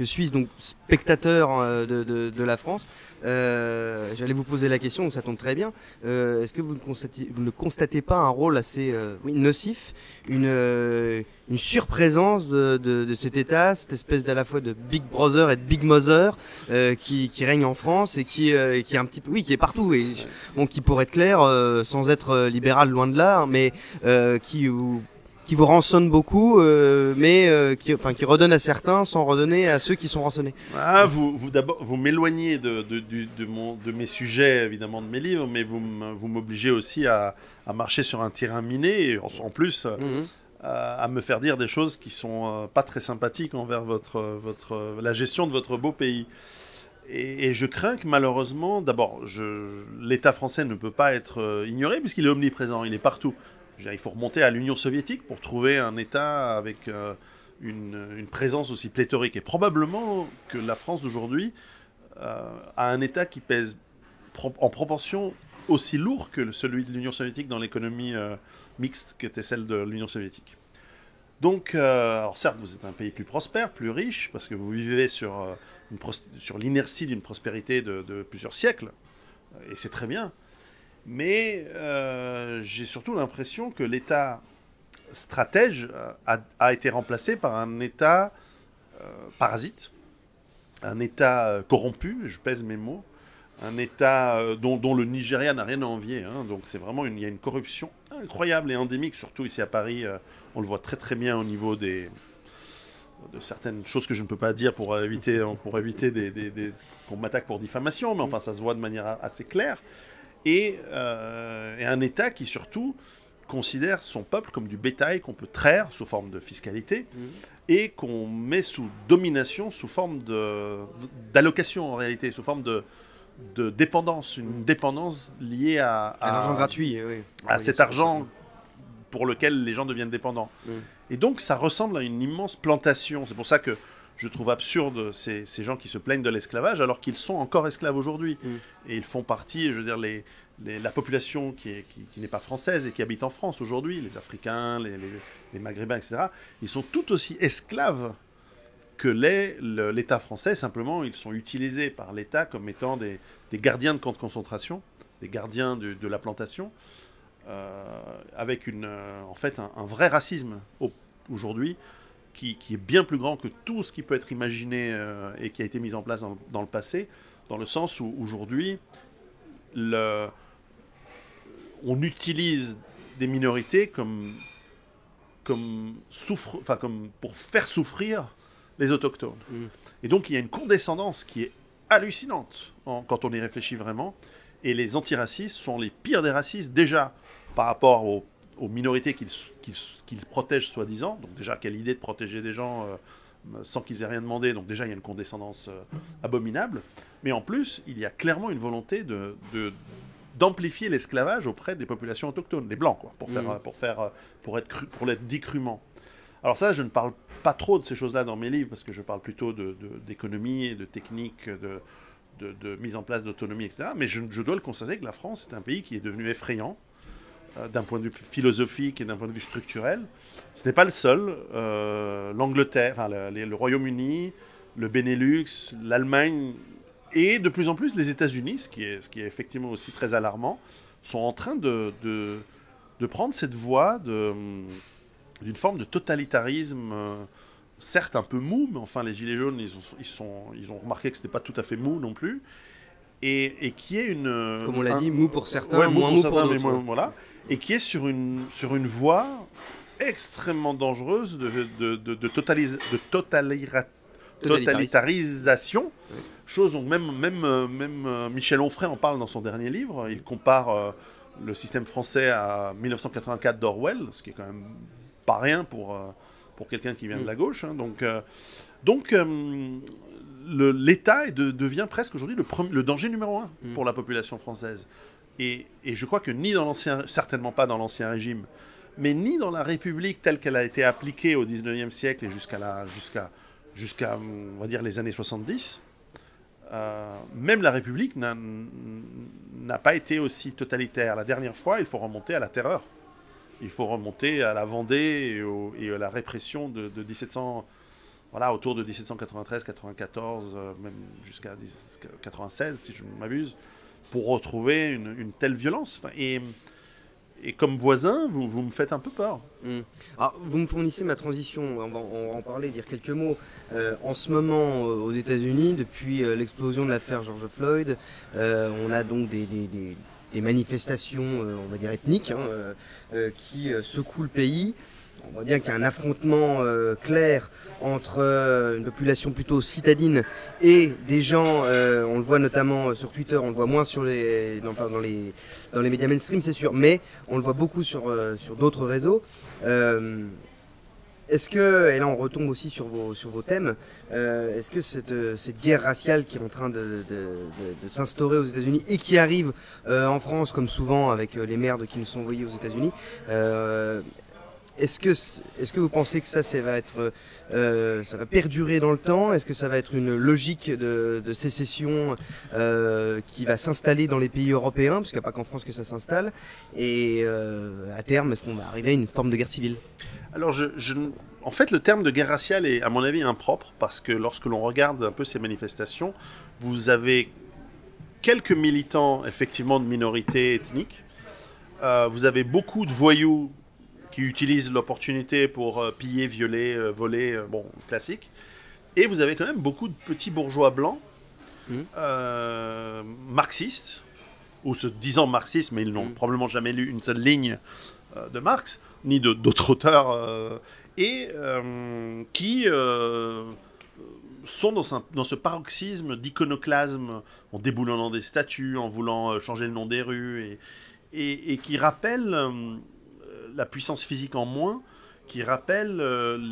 Suisse, donc spectateur de la France, j'allais vous poser la question, donc ça tombe très bien. Est-ce que vous ne constatez pas un rôle assez nocif, une surprésence de cet État, cette espèce d'à la fois de Big Brother et de Big Mother qui règne en France et qui est un petit peu, qui est partout et bon, qui pourrait être clair sans être libéral loin de là, mais qui vous rançonne beaucoup, mais qui redonne à certains sans redonner à ceux qui sont rançonnés. Ah, vous m'éloignez de mes sujets, évidemment, de mes livres, mais vous m'obligez aussi à marcher sur un terrain miné, et en plus à me faire dire des choses qui sont pas très sympathiques envers la gestion de votre beau pays. Et je crains que malheureusement, d'abord, l'État français ne peut pas être ignoré puisqu'il est omniprésent, il est partout. Il faut remonter à l'Union soviétique pour trouver un État avec une présence aussi pléthorique. Et probablement que la France d'aujourd'hui a un État qui pèse en proportion aussi lourd que celui de l'Union soviétique dans l'économie mixte qu'était celle de l'Union soviétique. Donc, alors certes, vous êtes un pays plus prospère, plus riche, parce que vous vivez sur l'inertie d'une prospérité de plusieurs siècles, et c'est très bien. Mais j'ai surtout l'impression que l'État stratège a été remplacé par un État parasite, un État corrompu, je pèse mes mots, un État dont le Nigeria n'a rien à envier. Hein. Donc c'est vraiment il y a une corruption incroyable et endémique, surtout ici à Paris. On le voit très très bien au niveau de certaines choses que je ne peux pas dire pour éviter qu'on m'attaque pour diffamation, mais enfin ça se voit de manière assez claire. Et un État qui surtout considère son peuple comme du bétail qu'on peut traire sous forme de fiscalité et qu'on met sous domination, sous forme d'allocation en réalité, sous forme de dépendance, une dépendance liée à l'argent gratuit, à cet argent pour lequel les gens deviennent dépendants. Et donc ça ressemble à une immense plantation. C'est pour ça que je trouve absurde ces gens qui se plaignent de l'esclavage alors qu'ils sont encore esclaves aujourd'hui. Et ils font partie, je veux dire, la population qui n'est pas française et qui habite en France aujourd'hui, les Africains, les Maghrébins, etc., ils sont tout aussi esclaves que l'État français. Simplement, ils sont utilisés par l'État comme étant des gardiens de camps de concentration, des gardiens de la plantation, avec en fait un vrai racisme aujourd'hui qui est bien plus grand que tout ce qui peut être imaginé et qui a été mis en place dans le passé, dans le sens où aujourd'hui on utilise des minorités comme pour faire souffrir les autochtones. Et donc il y a une condescendance qui est hallucinante quand on y réfléchit vraiment. Et les antiracistes sont les pires des racistes, déjà par rapport aux minorités qu'ils protègent soi-disant. Donc déjà, quelle idée de protéger des gens sans qu'ils aient rien demandé. Donc déjà, il y a une condescendance abominable. Mais en plus, il y a clairement une volonté d'amplifier l'esclavage auprès des populations autochtones, des blancs, quoi, pour l'être dit crûment. Alors ça, je ne parle pas trop de ces choses-là dans mes livres, parce que je parle plutôt d'économie et de technique, de mise en place d'autonomie, etc. Mais je dois le constater que la France est un pays qui est devenu effrayant, d'un point de vue philosophique et d'un point de vue structurel. Ce n'est pas le seul. L'Angleterre, enfin, le Royaume-Uni, le Benelux, l'Allemagne et de plus en plus les États-Unis, ce qui est effectivement aussi très alarmant, sont en train de prendre cette voie d'une forme de totalitarisme, certes un peu mou, mais enfin les Gilets jaunes, ils ont remarqué que ce n'était pas tout à fait mou non plus, et qui est une... Comme on l'a dit, mou pour certains, ouais, moins mou pour certains, mais d'autres. voilà, et qui est sur une voie extrêmement dangereuse de totalitarisation, Oui. chose dont même Michel Onfray en parle dans son dernier livre. Il compare le système français à 1984 d'Orwell, ce qui est quand même pas rien pour quelqu'un qui vient de la gauche. Hein. Donc l'État devient presque aujourd'hui le danger numéro un pour la population française. Et je crois que certainement pas dans l'Ancien Régime, mais ni dans la République telle qu'elle a été appliquée au XIXe siècle et jusqu'à on va dire, les années 70, même la République n'a pas été aussi totalitaire. La dernière fois, il faut remonter à la Terreur. Il faut remonter à la Vendée et à la répression de 1700, voilà, autour de 1793-94, même jusqu'à 96, si je ne m'abuse, pour retrouver une telle violence. Enfin, et comme voisin, vous me faites un peu peur. Alors, vous me fournissez ma transition, on va en parler, dire quelques mots. En ce moment, aux États-Unis, depuis l'explosion de l'affaire George Floyd, on a donc des manifestations, on va dire ethniques, qui secouent le pays. On voit bien qu'il y a un affrontement clair entre une population plutôt citadine et des gens, on le voit notamment sur Twitter, on le voit moins dans les médias mainstream, c'est sûr, mais on le voit beaucoup sur d'autres réseaux. Est-ce que, et là on retombe aussi sur vos thèmes, est-ce que cette guerre raciale qui est en train de s'instaurer aux États-Unis et qui arrive en France, comme souvent avec les merdes qui nous sont envoyées aux États-Unis, est-ce que vous pensez que ça va perdurer dans le temps? Est-ce que ça va être une logique de sécession qui va s'installer dans les pays européens, parce qu'il n'y a pas qu'en France que ça s'installe, et à terme, est-ce qu'on va arriver à une forme de guerre civile? Alors, en fait, le terme de guerre raciale est, à mon avis, impropre, parce que lorsque l'on regarde un peu ces manifestations, vous avez quelques militants, effectivement, de minorités ethniques. Vous avez beaucoup de voyous qui utilisent l'opportunité pour piller, violer, voler, bon, classique. Et vous avez quand même beaucoup de petits bourgeois blancs, marxistes, ou se disant marxistes, mais ils n'ont probablement jamais lu une seule ligne de Marx, ni d'autres auteurs, et qui sont dans ce paroxysme d'iconoclasme, en déboulonnant des statues, en voulant changer le nom des rues, et qui rappellent la puissance physique en moins, qui rappellent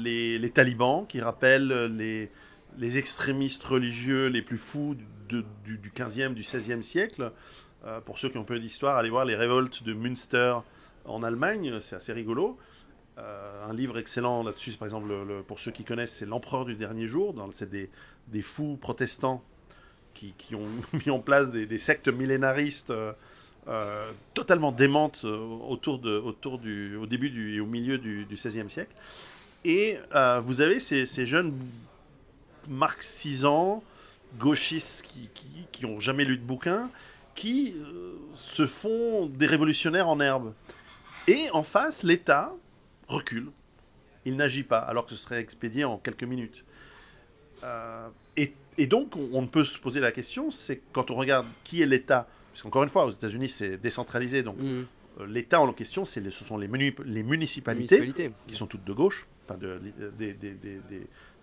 les talibans, qui rappellent les extrémistes religieux les plus fous du 15e, du 16e siècle. Pour ceux qui ont peu d'histoire, allez voir les révoltes de Münster en Allemagne, c'est assez rigolo. Un livre excellent là-dessus, par exemple, pour ceux qui connaissent, c'est L'Empereur du dernier jour. C'est des fous protestants qui ont mis en place des sectes millénaristes totalement démentes au début et au milieu du XVIe siècle. Et vous avez ces jeunes marxisants, gauchistes qui n'ont jamais lu de bouquin, qui se font des révolutionnaires en herbe. Et en face, l'État recule. Il n'agit pas, alors que ce serait expédié en quelques minutes. Et donc, on peut se poser la question, c'est quand on regarde qui est l'État, parce qu'encore une fois, aux États-Unis, c'est décentralisé, donc l'État en question, ce sont les municipalités, qui sont toutes de gauche, enfin des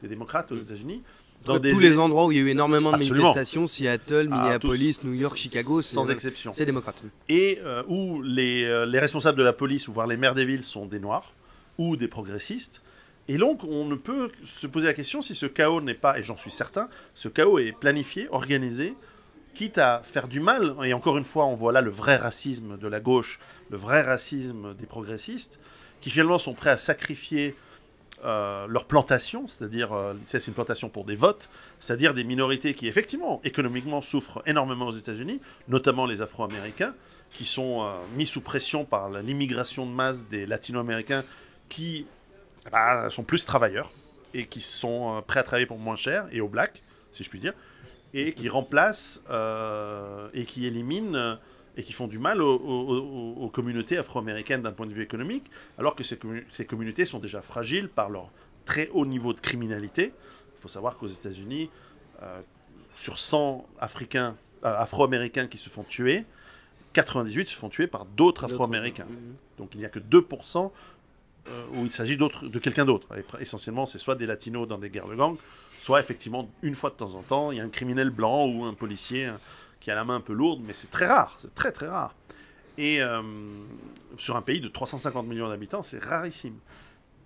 démocrates aux États-Unis. Dans tous les endroits où il y a eu énormément de manifestations, Seattle, Minneapolis, New York, Chicago, sans exception. C'est démocrate. Et où les responsables de la police, ou voire les maires des villes, sont des noirs ou des progressistes. Et donc, on ne peut se poser la question si ce chaos n'est pas, et j'en suis certain, ce chaos est planifié, organisé, quitte à faire du mal. Et encore une fois, on voit là le vrai racisme de la gauche, le vrai racisme des progressistes, qui finalement sont prêts à sacrifier leur plantation, c'est-à-dire, c'est une plantation pour des votes, c'est-à-dire des minorités qui, effectivement, économiquement souffrent énormément aux États-Unis, notamment les Afro-Américains, qui sont mis sous pression par l'immigration de masse des Latino-Américains qui sont plus travailleurs et qui sont prêts à travailler pour moins cher, et au black, si je puis dire, et qui remplacent et qui éliminent et qui font du mal aux communautés afro-américaines d'un point de vue économique, alors que ces communautés sont déjà fragiles par leur très haut niveau de criminalité. Il faut savoir qu'aux États-Unis, sur 100 afro-américains qui se font tuer, 98 se font tuer par d'autres afro-américains. Donc il n'y a que 2% où il s'agit de quelqu'un d'autre. Et essentiellement, c'est soit des latinos dans des guerres de gang, soit effectivement, une fois de temps en temps, il y a un criminel blanc ou un policier qui a la main un peu lourde, mais c'est très rare, c'est très très rare. Et sur un pays de 350 millions d'habitants, c'est rarissime.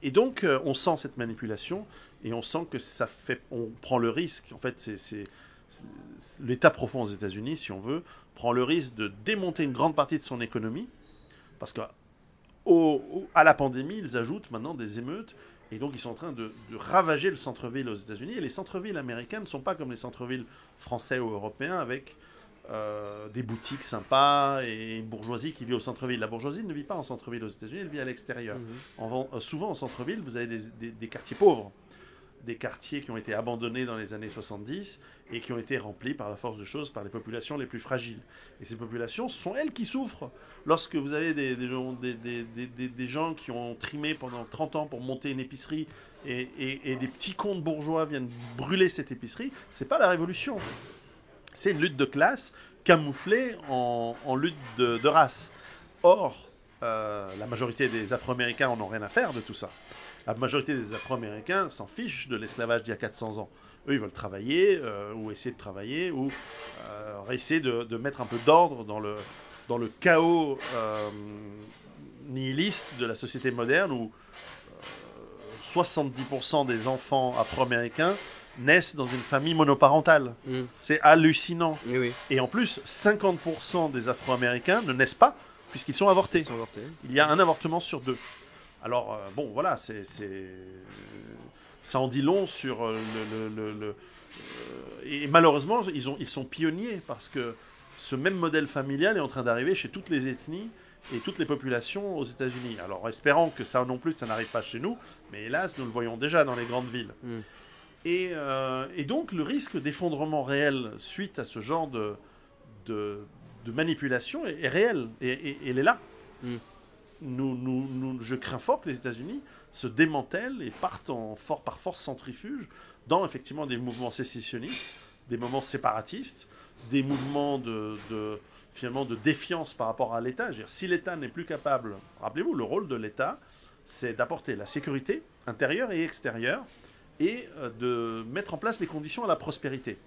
Et donc, on sent cette manipulation, et on sent que on prend le risque, en fait, c'est l'État profond aux États-Unis, si on veut, prend le risque de démonter une grande partie de son économie, parce qu'à la pandémie, ils ajoutent maintenant des émeutes, et donc ils sont en train de ravager le centre-ville aux États-Unis. Et les centres-villes américains ne sont pas comme les centres-villes français ou européens, avec des boutiques sympas et une bourgeoisie qui vit au centre-ville. La bourgeoisie ne vit pas en centre-ville aux États-Unis, elle vit à l'extérieur. Souvent en centre-ville, vous avez des quartiers pauvres, des quartiers qui ont été abandonnés dans les années 70 et qui ont été remplis par la force de choses par les populations les plus fragiles. Et ces populations, ce sont elles qui souffrent. Lorsque vous avez des gens qui ont trimé pendant 30 ans pour monter une épicerie et des petits comptes bourgeois viennent brûler cette épicerie, c'est pas la révolution. C'est une lutte de classe camouflée en lutte de race. Or, la majorité des Afro-Américains en ont rien à faire de tout ça. La majorité des Afro-Américains s'en fichent de l'esclavage d'il y a 400 ans. Eux, ils veulent travailler, ou essayer de travailler, ou essayer de mettre un peu d'ordre dans le chaos nihiliste de la société moderne, où 70% des enfants afro-américains naissent dans une famille monoparentale. C'est hallucinant. Oui. Et en plus, 50% des Afro-Américains ne naissent pas, puisqu'ils sont avortés. Il y a un avortement sur 2. Alors, bon, voilà, ça en dit long sur et malheureusement, ils sont pionniers, parce que ce même modèle familial est en train d'arriver chez toutes les ethnies et toutes les populations aux États-Unis. Alors, espérons que ça non plus, ça n'arrive pas chez nous, mais hélas, nous le voyons déjà dans les grandes villes. Et donc, le risque d'effondrement réel suite à ce genre de manipulation est réel, et elle est là. Je crains fort que les États-Unis se démantèlent et partent par force centrifuge dans effectivement des mouvements sécessionnistes, des mouvements séparatistes, des mouvements finalement de défiance par rapport à l'État. Si l'État n'est plus capable, rappelez-vous, le rôle de l'État, c'est d'apporter la sécurité intérieure et extérieure et de mettre en place les conditions à la prospérité.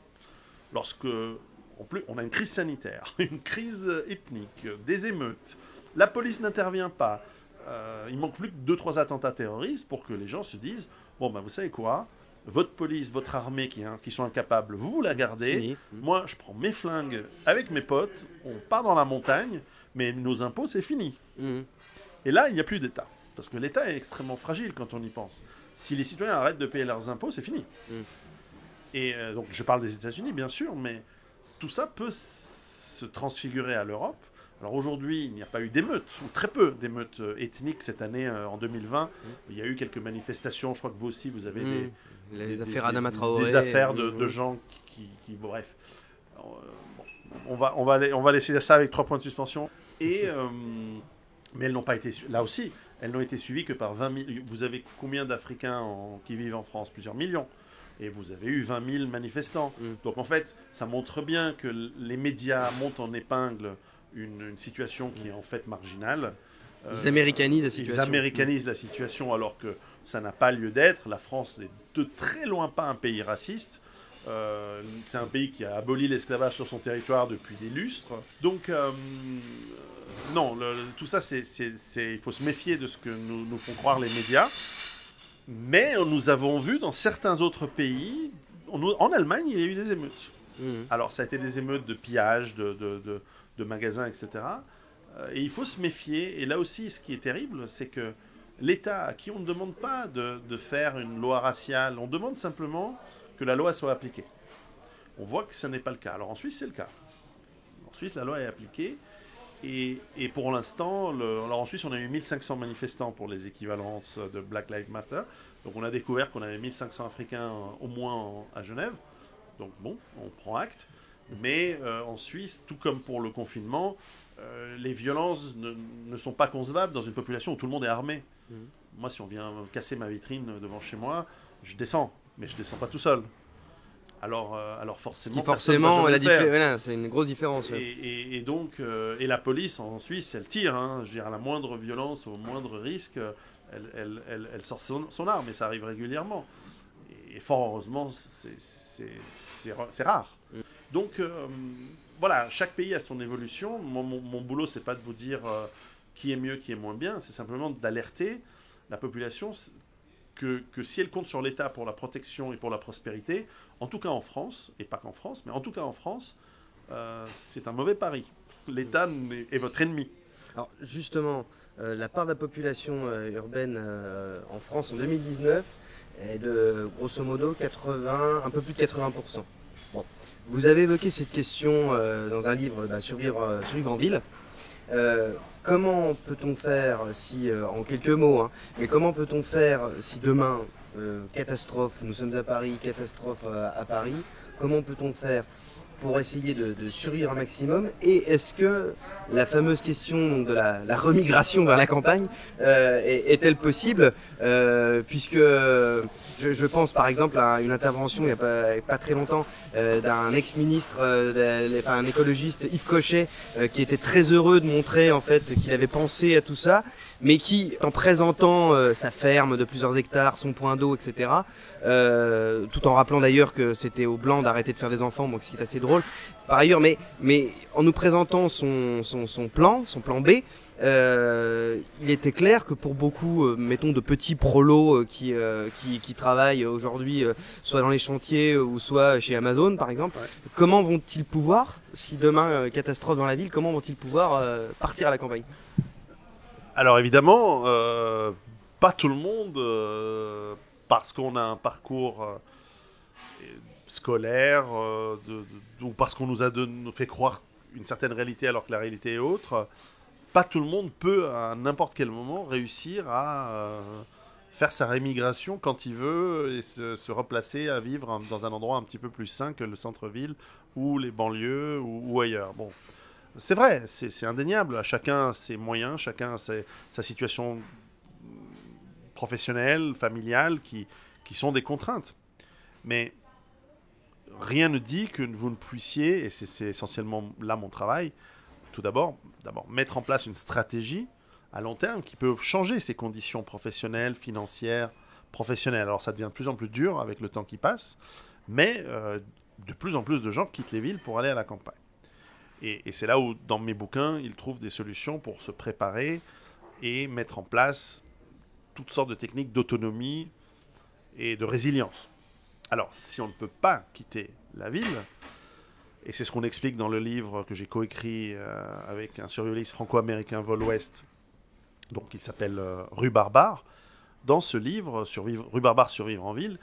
Lorsque on a une crise sanitaire, une crise ethnique, des émeutes, la police n'intervient pas. Il manque plus que 2-3 attentats terroristes pour que les gens se disent « Bon, ben, vous savez quoi ? Votre police, votre armée qui sont incapables, vous la gardez. Moi, je prends mes flingues avec mes potes, on part dans la montagne, mais nos impôts, c'est fini. » Et là, il n'y a plus d'État. Parce que l'État est extrêmement fragile quand on y pense. Si les citoyens arrêtent de payer leurs impôts, c'est fini. Et donc, je parle des États-Unis, bien sûr, mais tout ça peut se transfigurer à l'Europe. Alors aujourd'hui, il n'y a pas eu d'émeutes, ou très peu d'émeutes ethniques cette année, en 2020. Il y a eu quelques manifestations, je crois que vous aussi, vous avez les affaires Adama Traoré. Des affaires de gens qui bref. On va laisser ça avec 3 points de suspension. Mais elles n'ont pas été, là aussi, elles n'ont été suivies que par 20 000. Vous avez combien d'Africains qui vivent en France? Plusieurs millions. Et vous avez eu 20 000 manifestants. Donc en fait, ça montre bien que les médias montent en épingle une situation qui est en fait marginale. Ils américanisent la situation. Ils américanisent la situation alors que ça n'a pas lieu d'être. La France n'est de très loin pas un pays raciste. C'est un pays qui a aboli l'esclavage sur son territoire depuis des lustres. Donc, non, tout ça, il faut se méfier de ce que nous font croire les médias. Mais nous avons vu dans certains autres pays, en Allemagne, il y a eu des émeutes. Alors, ça a été des émeutes de pillage, de magasins, etc. Et il faut se méfier. Et là aussi, ce qui est terrible, c'est que L'État, à qui on ne demande pas de faire une loi raciale, on demande simplement que la loi soit appliquée. On voit que ce n'est pas le cas. Alors en Suisse, c'est le cas. En Suisse, la loi est appliquée. Et pour l'instant, alors en Suisse, on a eu 1500 manifestants pour les équivalences de Black Lives Matter. Donc on a découvert qu'on avait 1500 Africains au moins à Genève. Donc bon, on prend acte. Mais en Suisse, tout comme pour le confinement, les violences ne sont pas concevables dans une population où tout le monde est armé. Moi, si on vient casser ma vitrine devant chez moi, je descends. Mais je descends pas tout seul. Alors forcément, voilà, c'est une grosse différence. Et donc, et la police en Suisse, elle tire. Hein. Je veux dire, à la moindre violence, au moindre risque, elle sort son arme, et ça arrive régulièrement. Et fort heureusement, c'est rare. Donc, voilà, chaque pays a son évolution. Mon boulot, c'est pas de vous dire qui est mieux, qui est moins bien. C'est simplement d'alerter la population que si elle compte sur l'État pour la protection et pour la prospérité, en tout cas en France, et pas qu'en France, mais en tout cas en France, c'est un mauvais pari. L'État est votre ennemi. Alors justement, la part de la population urbaine en France en 2019 est de grosso modo un peu plus de 80%. Bon. Vous avez évoqué cette question dans un livre, Survivre en ville. Comment peut-on faire si, en quelques mots, hein, mais comment peut-on faire si demain, catastrophe, nous sommes à Paris, catastrophe à Paris, comment peut-on faire pour essayer de survivre un maximum? Et est-ce que la fameuse question donc, de la remigration vers la campagne est-elle possible puisque je pense par exemple à une intervention il n'y a pas très longtemps d'un ex-ministre, un écologiste, Yves Cochet, qui était très heureux de montrer en fait qu'il avait pensé à tout ça, mais qui, en présentant sa ferme de plusieurs hectares, son point d'eau, etc., tout en rappelant d'ailleurs que c'était aux Blancs d'arrêter de faire des enfants, donc ce qui est assez drôle, par ailleurs, mais en nous présentant son plan B, il était clair que pour beaucoup, mettons, de petits prolos qui travaillent aujourd'hui, soit dans les chantiers ou soit chez Amazon, par exemple, comment vont-ils pouvoir, si demain, catastrophe dans la ville, comment vont-ils pouvoir partir à la campagne? Alors évidemment, pas tout le monde, parce qu'on a un parcours scolaire, ou parce qu'on nous a fait croire une certaine réalité alors que la réalité est autre, pas tout le monde peut à n'importe quel moment réussir à faire sa rémigration quand il veut et se replacer à vivre dans un endroit un petit peu plus sain que le centre-ville ou les banlieues ou ailleurs. Bon. C'est vrai, c'est indéniable. Chacun ses moyens, chacun sa situation professionnelle, familiale, qui sont des contraintes. Mais rien ne dit que vous ne puissiez, et c'est essentiellement là mon travail, tout d'abord mettre en place une stratégie à long terme qui peut changer ces conditions professionnelles, financières, professionnelles. Alors ça devient de plus en plus dur avec le temps qui passe, mais de plus en plus de gens quittent les villes pour aller à la campagne. Et c'est là où, dans mes bouquins, ils trouvent des solutions pour se préparer et mettre en place toutes sortes de techniques d'autonomie et de résilience. Alors, si on ne peut pas quitter la ville, et c'est ce qu'on explique dans le livre que j'ai coécrit avec un survivaliste franco-américain Vol Ouest, donc il s'appelle Rue Barbare. Dans ce livre, Rue Barbare, survivre en ville,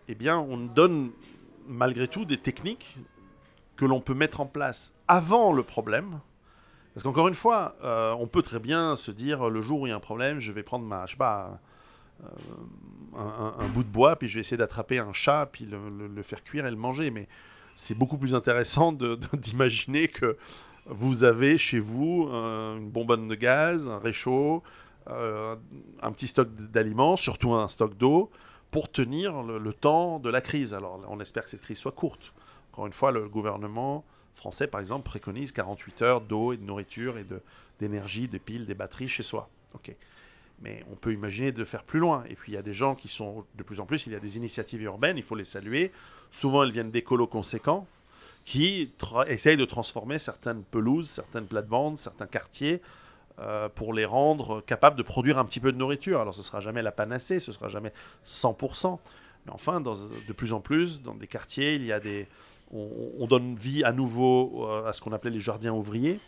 eh bien, on donne malgré tout des techniques que l'on peut mettre en place avant le problème. Parce qu'encore une fois, on peut très bien se dire, le jour où il y a un problème, je vais prendre un bout de bois, puis je vais essayer d'attraper un chat, puis le faire cuire et le manger. Mais c'est beaucoup plus intéressant d'imaginer que vous avez chez vous une bonbonne de gaz, un réchaud, un petit stock d'aliments, surtout un stock d'eau, pour tenir le temps de la crise. Alors, on espère que cette crise soit courte. Encore une fois, le gouvernement français, par exemple, préconise 48 heures d'eau et de nourriture et d'énergie, de piles, des batteries chez soi. Ok. Mais on peut imaginer de faire plus loin. Et puis, il y a des gens qui sont, de plus en plus, il y a des initiatives urbaines, il faut les saluer. Souvent, elles viennent d'écolos conséquents qui essayent de transformer certaines pelouses, certaines plates-bandes, certains quartiers pour les rendre capables de produire un petit peu de nourriture. Alors, ce ne sera jamais la panacée, ce ne sera jamais 100%. Mais enfin, de plus en plus, dans des quartiers, il y a on donne vie à nouveau à ce qu'on appelait les jardins ouvriers.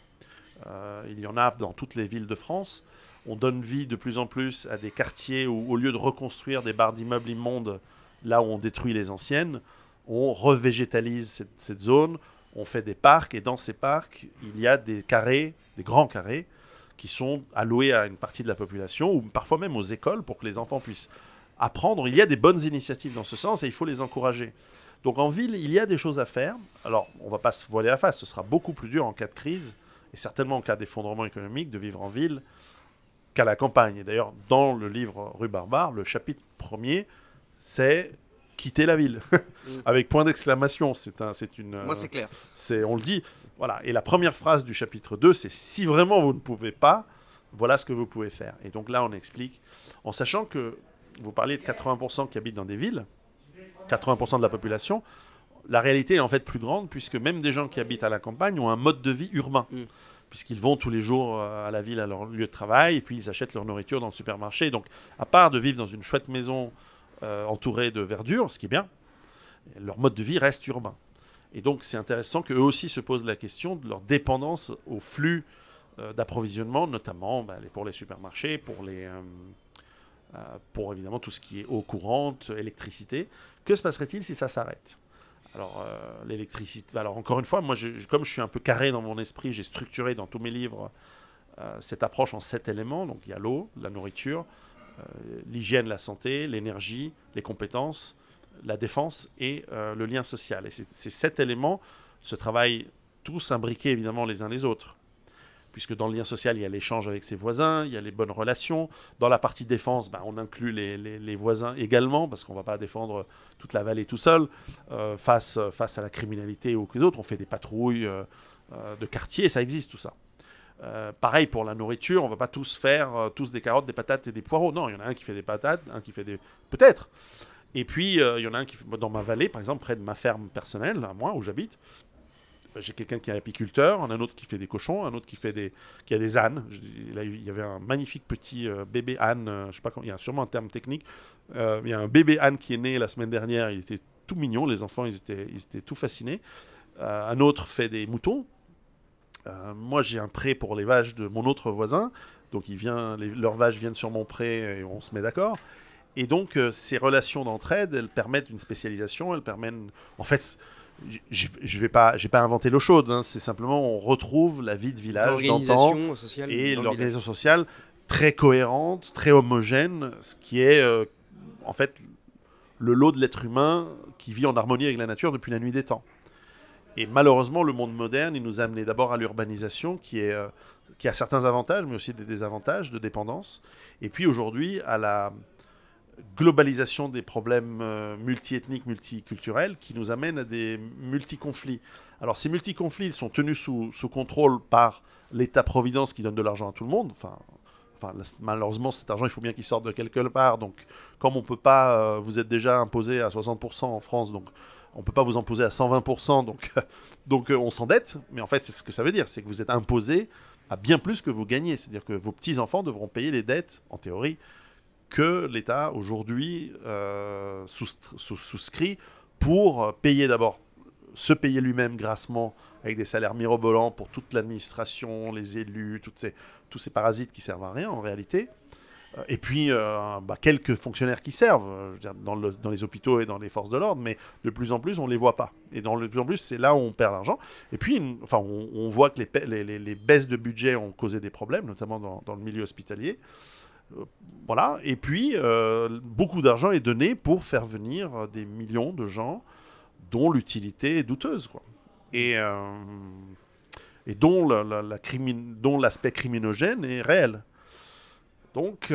Il y en a dans toutes les villes de France. on donne vie de plus en plus à des quartiers où, au lieu de reconstruire des barres d'immeubles immondes, là où on détruit les anciennes, on revégétalise cette zone, on fait des parcs, et dans ces parcs, il y a des carrés, des grands carrés, qui sont alloués à une partie de la population, ou parfois même aux écoles, pour que les enfants puissent apprendre. Il y a des bonnes initiatives dans ce sens, et il faut les encourager. Donc en ville, il y a des choses à faire. Alors, on ne va pas se voiler la face, ce sera beaucoup plus dur en cas de crise, et certainement en cas d'effondrement économique, de vivre en ville qu'à la campagne. Et d'ailleurs, dans le livre Rue Barbare, le chapitre premier, c'est quitter la ville, avec point d'exclamation. Moi, c'est clair. On le dit, voilà. Et la première phrase du chapitre 2, c'est « Si vraiment vous ne pouvez pas, voilà ce que vous pouvez faire ». Et donc là, on explique, en sachant que vous parliez de 80% qui habitent dans des villes, 80% de la population, la réalité est en fait plus grande, puisque même des gens qui habitent à la campagne ont un mode de vie urbain. Puisqu'ils vont tous les jours à la ville, à leur lieu de travail, et puis ils achètent leur nourriture dans le supermarché. Donc, à part de vivre dans une chouette maison entourée de verdure, ce qui est bien, leur mode de vie reste urbain. Et donc, c'est intéressant qu'eux aussi se posent la question de leur dépendance au flux d'approvisionnement, notamment pour les supermarchés, pour évidemment tout ce qui est eau courante, électricité. Que se passerait-il si ça s'arrête ? Alors, l'électricité... Alors, encore une fois, moi, comme je suis un peu carré dans mon esprit, j'ai structuré dans tous mes livres cette approche en 7 éléments. Donc, il y a l'eau, la nourriture, l'hygiène, la santé, l'énergie, les compétences, la défense et le lien social. Et ces 7 éléments se travaillent tous imbriqués, évidemment, les uns les autres. Puisque dans le lien social, il y a l'échange avec ses voisins, il y a les bonnes relations. Dans la partie défense, on inclut les voisins également, parce qu'on ne va pas défendre toute la vallée tout seul face à la criminalité ou que d'autres. On fait des patrouilles de quartier, ça existe tout ça. Pareil pour la nourriture, on ne va pas tous faire tous des carottes, des patates et des poireaux. Non, il y en a un qui fait des patates, un qui fait des... Peut-être. Et puis, il y en a un qui fait... Dans ma vallée, par exemple, près de ma ferme personnelle, à moi, où j'habite, j'ai quelqu'un qui est apiculteur, un autre qui fait des cochons, un autre qui a des ânes. Il y avait un magnifique petit bébé âne, je sais pas comment, il y a sûrement un terme technique. Il y a un bébé âne qui est né la semaine dernière, il était tout mignon, les enfants ils étaient tout fascinés. Un autre fait des moutons. Moi j'ai un pré pour les vaches de mon autre voisin, donc leurs vaches viennent sur mon pré et on se met d'accord. Et donc ces relations d'entraide, elles permettent une spécialisation, elles permettent... En fait... Je vais pas inventer l'eau chaude, hein. C'est simplement on retrouve la vie de village d'antan et l'organisation sociale très cohérente, très homogène, ce qui est en fait le lot de l'être humain qui vit en harmonie avec la nature depuis la nuit des temps. Et malheureusement, le monde moderne, il nous a amené d'abord à l'urbanisation qui a certains avantages, mais aussi des désavantages de dépendance. Et puis aujourd'hui, à la globalisation des problèmes multiethniques, multiculturels, qui nous amènent à des multiconflits. Alors ces multiconflits ils sont tenus sous contrôle par l'État-providence qui donne de l'argent à tout le monde. Enfin, malheureusement, cet argent, il faut bien qu'il sorte de quelque part. Donc, comme on peut pas, vous êtes déjà imposé à 60% en France, donc on ne peut pas vous imposer à 120%, donc on s'endette. Mais en fait, c'est ce que ça veut dire, c'est que vous êtes imposé à bien plus que vous gagnez. C'est-à-dire que vos petits-enfants devront payer les dettes, en théorie, que l'État, aujourd'hui, souscrit pour payer d'abord, se payer lui-même grassement avec des salaires mirobolants pour toute l'administration, les élus, tous ces parasites qui servent à rien en réalité. Et puis, quelques fonctionnaires qui servent, je veux dire, dans les hôpitaux et dans les forces de l'ordre, mais de plus en plus, on ne les voit pas. Et de plus en plus, c'est là où on perd l'argent. Et puis, on voit que les baisses de budget ont causé des problèmes, notamment dans le milieu hospitalier. Voilà, et puis beaucoup d'argent est donné pour faire venir des millions de gens dont l'utilité est douteuse, quoi. Et dont l'aspect criminogène est réel. Donc on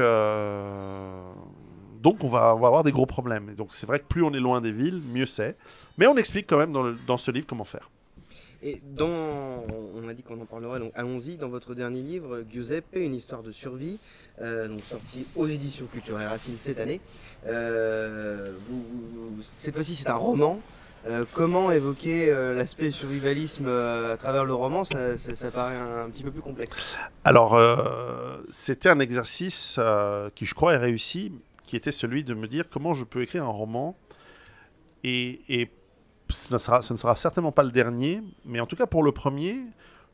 va avoir des gros problèmes. Et donc c'est vrai que plus on est loin des villes, mieux c'est. Mais on explique quand même dans ce livre comment faire. Et on a dit qu'on en parlerait, donc allons-y, dans votre dernier livre, Giuseppe, une histoire de survie, donc sorti aux éditions Culture et Racine cette année. Cette fois-ci, c'est un roman. Comment évoquer l'aspect survivalisme à travers le roman, ça paraît un petit peu plus complexe. Alors, c'était un exercice qui, je crois, est réussi, qui était celui de me dire comment je peux écrire un roman et ce ne sera certainement pas le dernier, mais en tout cas pour le premier,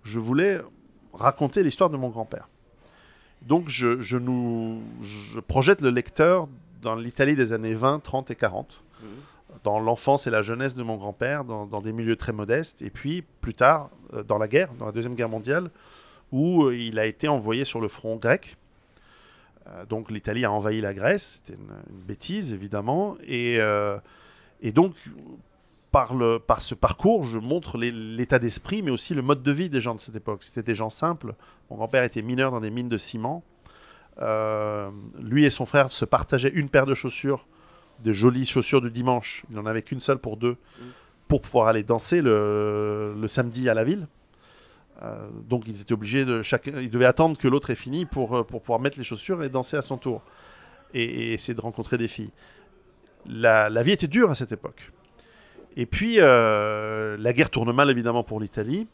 je voulais raconter l'histoire de mon grand-père. Donc je projette le lecteur dans l'Italie des années 20, 30 et 40, dans l'enfance et la jeunesse de mon grand-père, dans des milieux très modestes, et puis plus tard, dans la guerre, dans la Deuxième Guerre mondiale, où il a été envoyé sur le front grec. Donc l'Italie a envahi la Grèce, c'était une bêtise évidemment, et donc par ce parcours, je montre l'état d'esprit, mais aussi le mode de vie des gens de cette époque. C'était des gens simples. Mon grand-père était mineur dans des mines de ciment. Lui et son frère se partageaient une paire de chaussures, de jolies chaussures du dimanche. Il n'en avait qu'une seule pour deux, pour pouvoir aller danser le samedi à la ville. Donc ils étaient obligés ils devaient attendre que l'autre ait fini pour pouvoir mettre les chaussures et danser à son tour et essayer de rencontrer des filles. La vie était dure à cette époque. Et puis la guerre tourne mal évidemment pour l'Italie.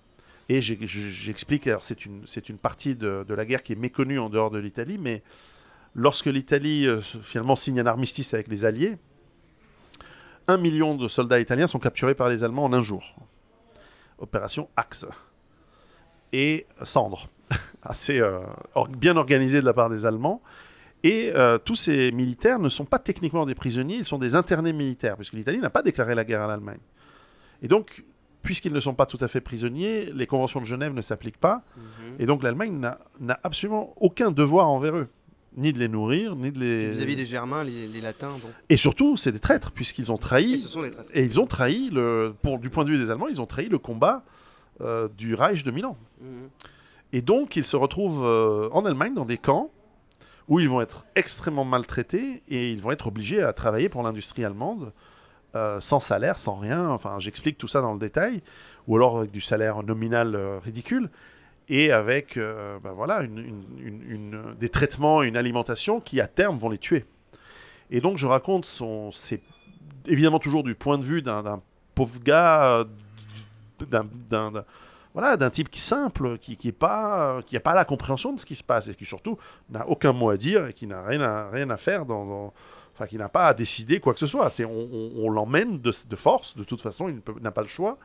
Et j'explique, alors c'est une partie de la guerre qui est méconnue en dehors de l'Italie, mais lorsque l'Italie finalement signe un armistice avec les Alliés, 1 million de soldats italiens sont capturés par les Allemands en un jour. Opération Axe. Et Cendre, assez bien organisée de la part des Allemands. Et tous ces militaires ne sont pas techniquement des prisonniers, ils sont des internés militaires, puisque l'Italie n'a pas déclaré la guerre à l'Allemagne. Et donc, puisqu'ils ne sont pas tout à fait prisonniers, les conventions de Genève ne s'appliquent pas, et donc l'Allemagne n'a absolument aucun devoir envers eux, ni de les nourrir, ni de les... Vis-à-vis des Germains, les Latins, bon. Et surtout, c'est des traîtres, puisqu'ils ont trahi... Et ce sont des traîtres. Et ils ont trahi, du point de vue des Allemands, ils ont trahi le combat du Reich de Milan. Et donc, ils se retrouvent en Allemagne, dans des camps, où ils vont être extrêmement maltraités, et ils vont être obligés à travailler pour l'industrie allemande, sans salaire, sans rien. Enfin, j'explique tout ça dans le détail, ou alors avec du salaire nominal ridicule, et avec voilà, des traitements, une alimentation qui, à terme, vont les tuer. Et donc, je raconte, c'est évidemment toujours du point de vue d'un pauvre gars, d'un type qui est simple, qui n'a pas la compréhension de ce qui se passe, et qui surtout n'a aucun mot à dire, et qui n'a rien à faire enfin, qui n'a pas à décider quoi que ce soit. On l'emmène de force, de toute façon, il n'a pas le choix.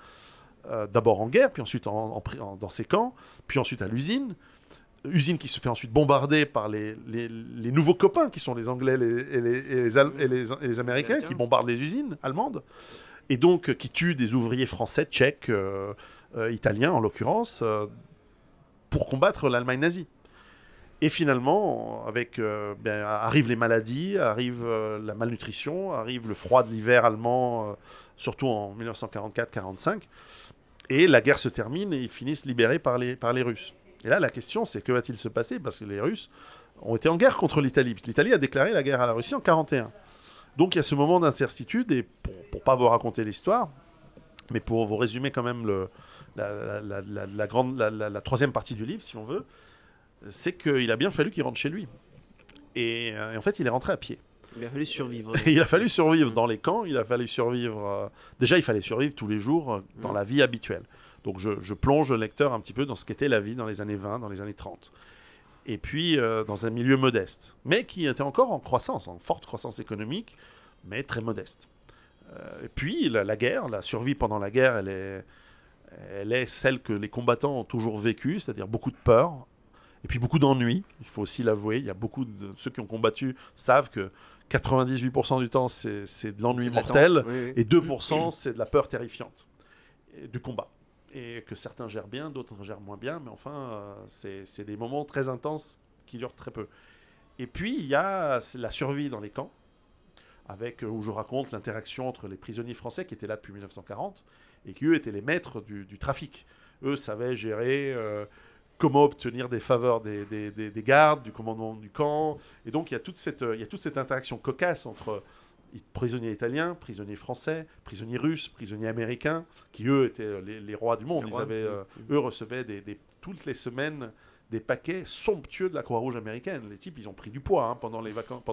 D'abord en guerre, puis ensuite dans ses camps, puis ensuite à l'usine. Usine qui se fait ensuite bombarder par les nouveaux copains, qui sont les Anglais et les Américains, qui bombardent les usines allemandes, et donc qui tuent des ouvriers français, tchèques, italiens en l'occurrence, pour combattre l'Allemagne nazie. Et finalement, arrivent les maladies, arrive la malnutrition, arrive le froid de l'hiver allemand, surtout en 1944-45, et la guerre se termine et ils finissent libérés par les Russes. Et là, la question, c'est que va-t-il se passer? Parce que les Russes ont été en guerre contre l'Italie. L'Italie a déclaré la guerre à la Russie en 1941. Donc il y a ce moment d'incertitude, et pour pas vous raconter l'histoire, mais pour vous résumer quand même la troisième partie du livre, si on veut, c'est qu'il a bien fallu qu'il rentre chez lui. Et en fait, il est rentré à pied. Il a fallu survivre. Il a fallu survivre dans les camps, il a fallu survivre... déjà, il fallait survivre tous les jours dans la vie habituelle. Donc je plonge le lecteur un petit peu dans ce qu'était la vie dans les années 20, dans les années 30. Et puis dans un milieu modeste, mais qui était encore en croissance, en forte croissance économique, mais très modeste. Et puis la guerre, la survie pendant la guerre, elle est celle que les combattants ont toujours vécue, c'est-à-dire beaucoup de peur, et puis beaucoup d'ennui, il faut aussi l'avouer. Il y a beaucoup de ceux qui ont combattu savent que 98% du temps, c'est de l'ennui mortel, oui. Et 2%, c'est de la peur terrifiante du combat. Et que certains gèrent bien, d'autres gèrent moins bien, mais enfin, c'est des moments très intenses qui durent très peu. Et puis, il y a la survie dans les camps, où je raconte l'interaction entre les prisonniers français qui étaient là depuis 1940, et qui, eux, étaient les maîtres du trafic. Eux savaient gérer... comment obtenir des faveurs des gardes, du commandement du camp. Et donc, il y a toute cette interaction cocasse entre prisonniers italiens, prisonniers français, prisonniers russes, prisonniers américains, qui, eux, étaient les rois du monde. Eux recevaient toutes les semaines des paquets somptueux de la Croix-Rouge américaine. Les types, ils ont pris du poids pendant les vacances.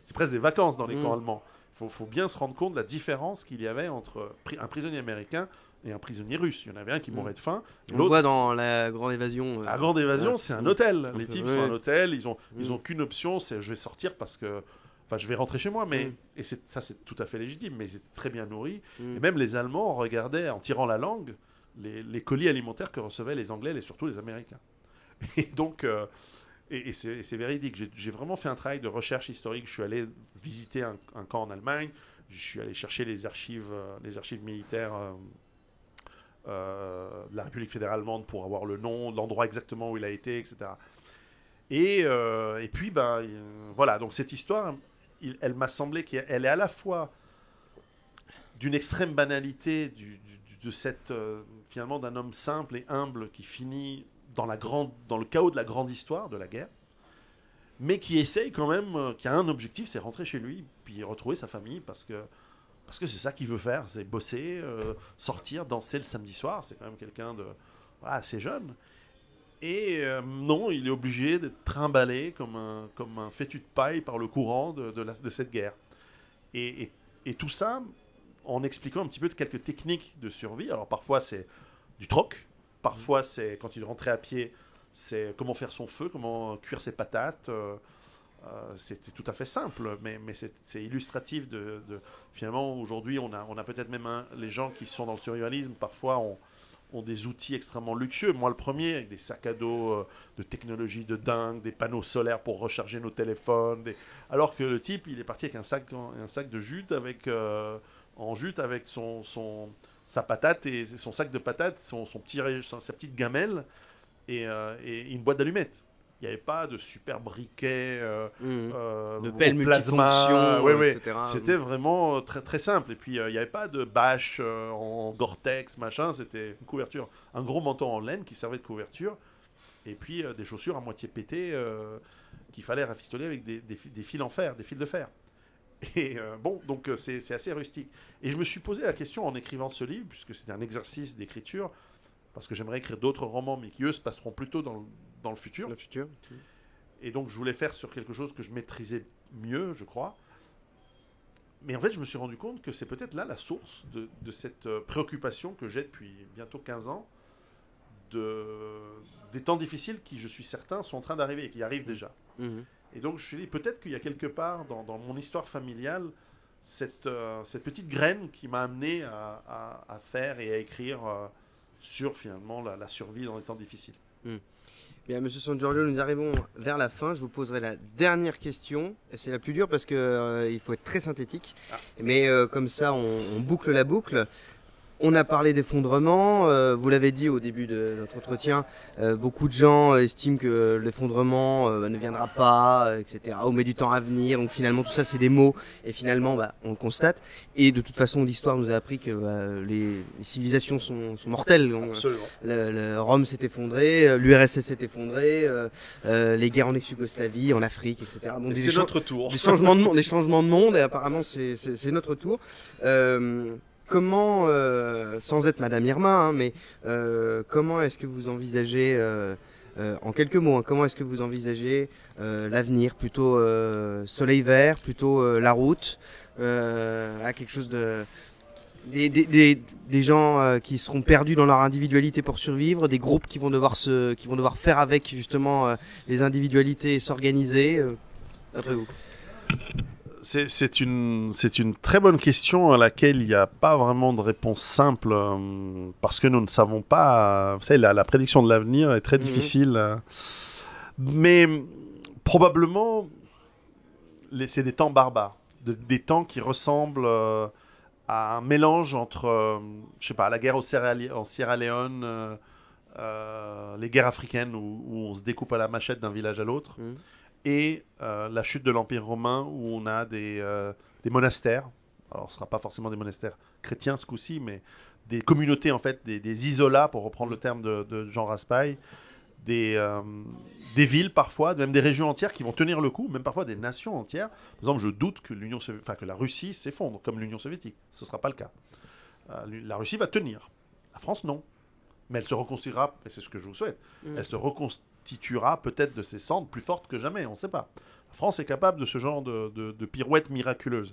C'est presque des vacances dans les camps allemands. Il faut bien se rendre compte de la différence qu'il y avait entre un prisonnier américain et un prisonnier russe. Il y en avait un qui mourait de faim. On le voit dans la Grande Évasion. La Grande Évasion, c'est un hôtel. Les types sont un hôtel. Ils ont qu'une option, c'est je vais sortir parce que... Enfin, je vais rentrer chez moi. Et ça, c'est tout à fait légitime. Mais ils étaient très bien nourris. Et même les Allemands regardaient, en tirant la langue, les colis alimentaires que recevaient les Anglais et surtout les Américains. Et donc... Et c'est véridique. J'ai vraiment fait un travail de recherche historique. Je suis allé visiter un camp en Allemagne. Je suis allé chercher les archives militaires de la République fédérale allemande pour avoir le nom, l'endroit exactement où il a été, etc. Et puis, voilà. Donc cette histoire, elle m'a semblé qu'elle est à la fois d'une extrême banalité de cette finalement d'un homme simple et humble qui finit dans le chaos de la grande histoire de la guerre, mais qui essaye quand même, qui a un objectif, c'est rentrer chez lui, puis retrouver sa famille, parce que c'est ça qu'il veut faire, c'est bosser, sortir, danser le samedi soir. C'est quand même quelqu'un de assez jeune. Et non, il est obligé d'être trimballé comme un fétu de paille par le courant de cette guerre. Et tout ça en expliquant un petit peu de quelques techniques de survie. Alors parfois c'est du troc, parfois c'est quand il rentrait à pied, c'est comment faire son feu, comment cuire ses patates. C'était tout à fait simple, mais c'est illustratif finalement aujourd'hui on a peut-être même les gens qui sont dans le survivalisme parfois ont des outils extrêmement luxueux. Moi le premier, avec des sacs à dos de technologie de dingue, des panneaux solaires pour recharger nos téléphones, alors que le type il est parti avec un sac de jute en jute avec sa patate et son sac de patates, sa petite gamelle et une boîte d'allumettes. Il n'y avait pas de super briquet de pelle multifonction, etc. C'était vraiment très, très simple. Et puis, il n'y avait pas de bâche en Gore-Tex, machin. C'était une couverture. Un gros manteau en laine qui servait de couverture. Et puis, des chaussures à moitié pétées qu'il fallait rafistoler avec des fils en fer, des fils de fer. Et donc c'est assez rustique. Et je me suis posé la question en écrivant ce livre, puisque c'était un exercice d'écriture, parce que j'aimerais écrire d'autres romans, mais qui eux se passeront plutôt dans le futur. Et donc je voulais faire sur quelque chose que je maîtrisais mieux, je crois. Mais en fait, je me suis rendu compte que c'est peut-être là la source de cette préoccupation que j'ai depuis bientôt 15 ans, des temps difficiles qui, je suis certain, sont en train d'arriver et qui arrivent déjà. Et donc, je me suis dit, peut-être qu'il y a quelque part dans mon histoire familiale cette petite graine qui m'a amené à faire et à écrire sur finalement la survie dans les temps difficiles. Bien, Monsieur San Giorgio, nous arrivons vers la fin. Je vous poserai la dernière question. C'est la plus dure parce qu'il faut être très synthétique. Mais comme ça, on boucle la boucle. On a parlé d'effondrement, vous l'avez dit au début de notre entretien, beaucoup de gens estiment que l'effondrement ne viendra pas, etc. On met du temps à venir, donc finalement tout ça c'est des mots, et finalement on le constate. Et de toute façon l'histoire nous a appris que les civilisations sont mortelles. Absolument. Rome s'est effondré, l'URSS s'est effondré, les guerres en ex-Yougoslavie, en Afrique, etc. Donc, c'est notre tour. Des changements de monde, et apparemment c'est notre tour. Comment, sans être Madame Irma, mais comment est-ce que vous envisagez, en quelques mots, comment est-ce que vous envisagez l'avenir? Plutôt soleil vert, plutôt la route, à quelque chose des gens qui seront perdus dans leur individualité pour survivre, des groupes qui vont devoir faire avec justement les individualités et s'organiser, d'après vous? C'est une très bonne question à laquelle il n'y a pas vraiment de réponse simple parce que nous ne savons pas. Vous savez, la prédiction de l'avenir est très difficile. Mais probablement, c'est des temps barbares, des temps qui ressemblent à un mélange entre, je sais pas, la guerre en Sierra Leone, les guerres africaines où on se découpe à la machette d'un village à l'autre. Et la chute de l'Empire romain où on a des monastères, alors ce ne sera pas forcément des monastères chrétiens ce coup-ci, mais des communautés en fait, des isolats pour reprendre le terme de Jean Raspail, des villes parfois, même des régions entières qui vont tenir le coup, même parfois des nations entières. Par exemple, je doute que la Russie s'effondre comme l'Union soviétique, ce ne sera pas le cas. La Russie va tenir, la France non. Mais elle se reconstruira, et c'est ce que je vous souhaite, elle se reconstituera peut-être de ses cendres plus forte que jamais, on ne sait pas. La France est capable de ce genre de pirouettes miraculeuses.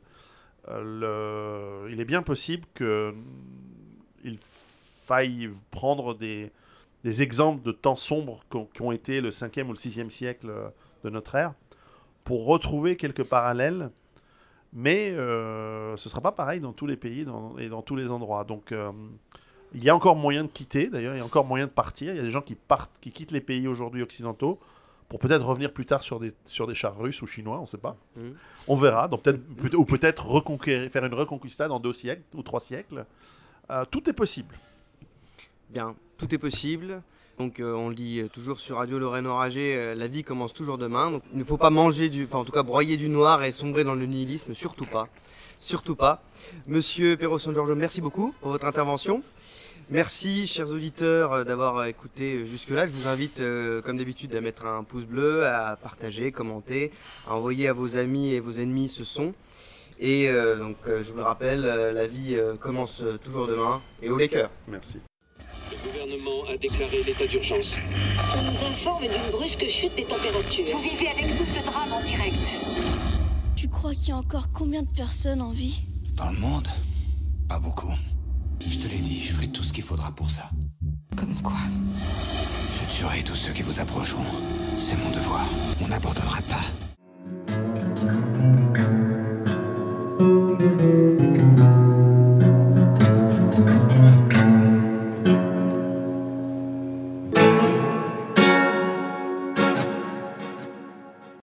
Il est bien possible qu'il faille prendre des exemples de temps sombres qui ont été le 5e ou le 6e siècle de notre ère pour retrouver quelques parallèles, mais ce ne sera pas pareil dans tous les pays et dans tous les endroits. Donc... il y a encore moyen de quitter, d'ailleurs, il y a encore moyen de partir. Il y a des gens qui quittent les pays aujourd'hui occidentaux pour peut-être revenir plus tard sur des chars russes ou chinois, on ne sait pas. Mhm. On verra, donc ou peut-être faire une reconquista dans 2 siècles ou 3 siècles. Tout est possible. Bien, tout est possible. Donc on lit toujours sur Radio Lorraine Enragée, la vie commence toujours demain. Donc il ne faut pas en tout cas broyer du noir et sombrer dans le nihilisme, surtout pas. Surtout pas. Monsieur Pero San Giorgio, merci beaucoup pour votre intervention. Merci, chers auditeurs, d'avoir écouté jusque-là. Je vous invite, comme d'habitude, à mettre un pouce bleu, à partager, commenter, à envoyer à vos amis et vos ennemis ce son. Et je vous le rappelle, la vie commence toujours demain. Et haut les cœurs. Merci. Le gouvernement a déclaré l'état d'urgence. On nous informe d'une brusque chute des températures. Vous vivez avec nous ce drame en direct. Tu crois qu'il y a encore combien de personnes en vie? Dans le monde? Pas beaucoup. Je te l'ai dit, je ferai tout ce qu'il faudra pour ça. Comme quoi? Je tuerai tous ceux qui vous approcheront. C'est mon devoir. On n'abandonnera pas.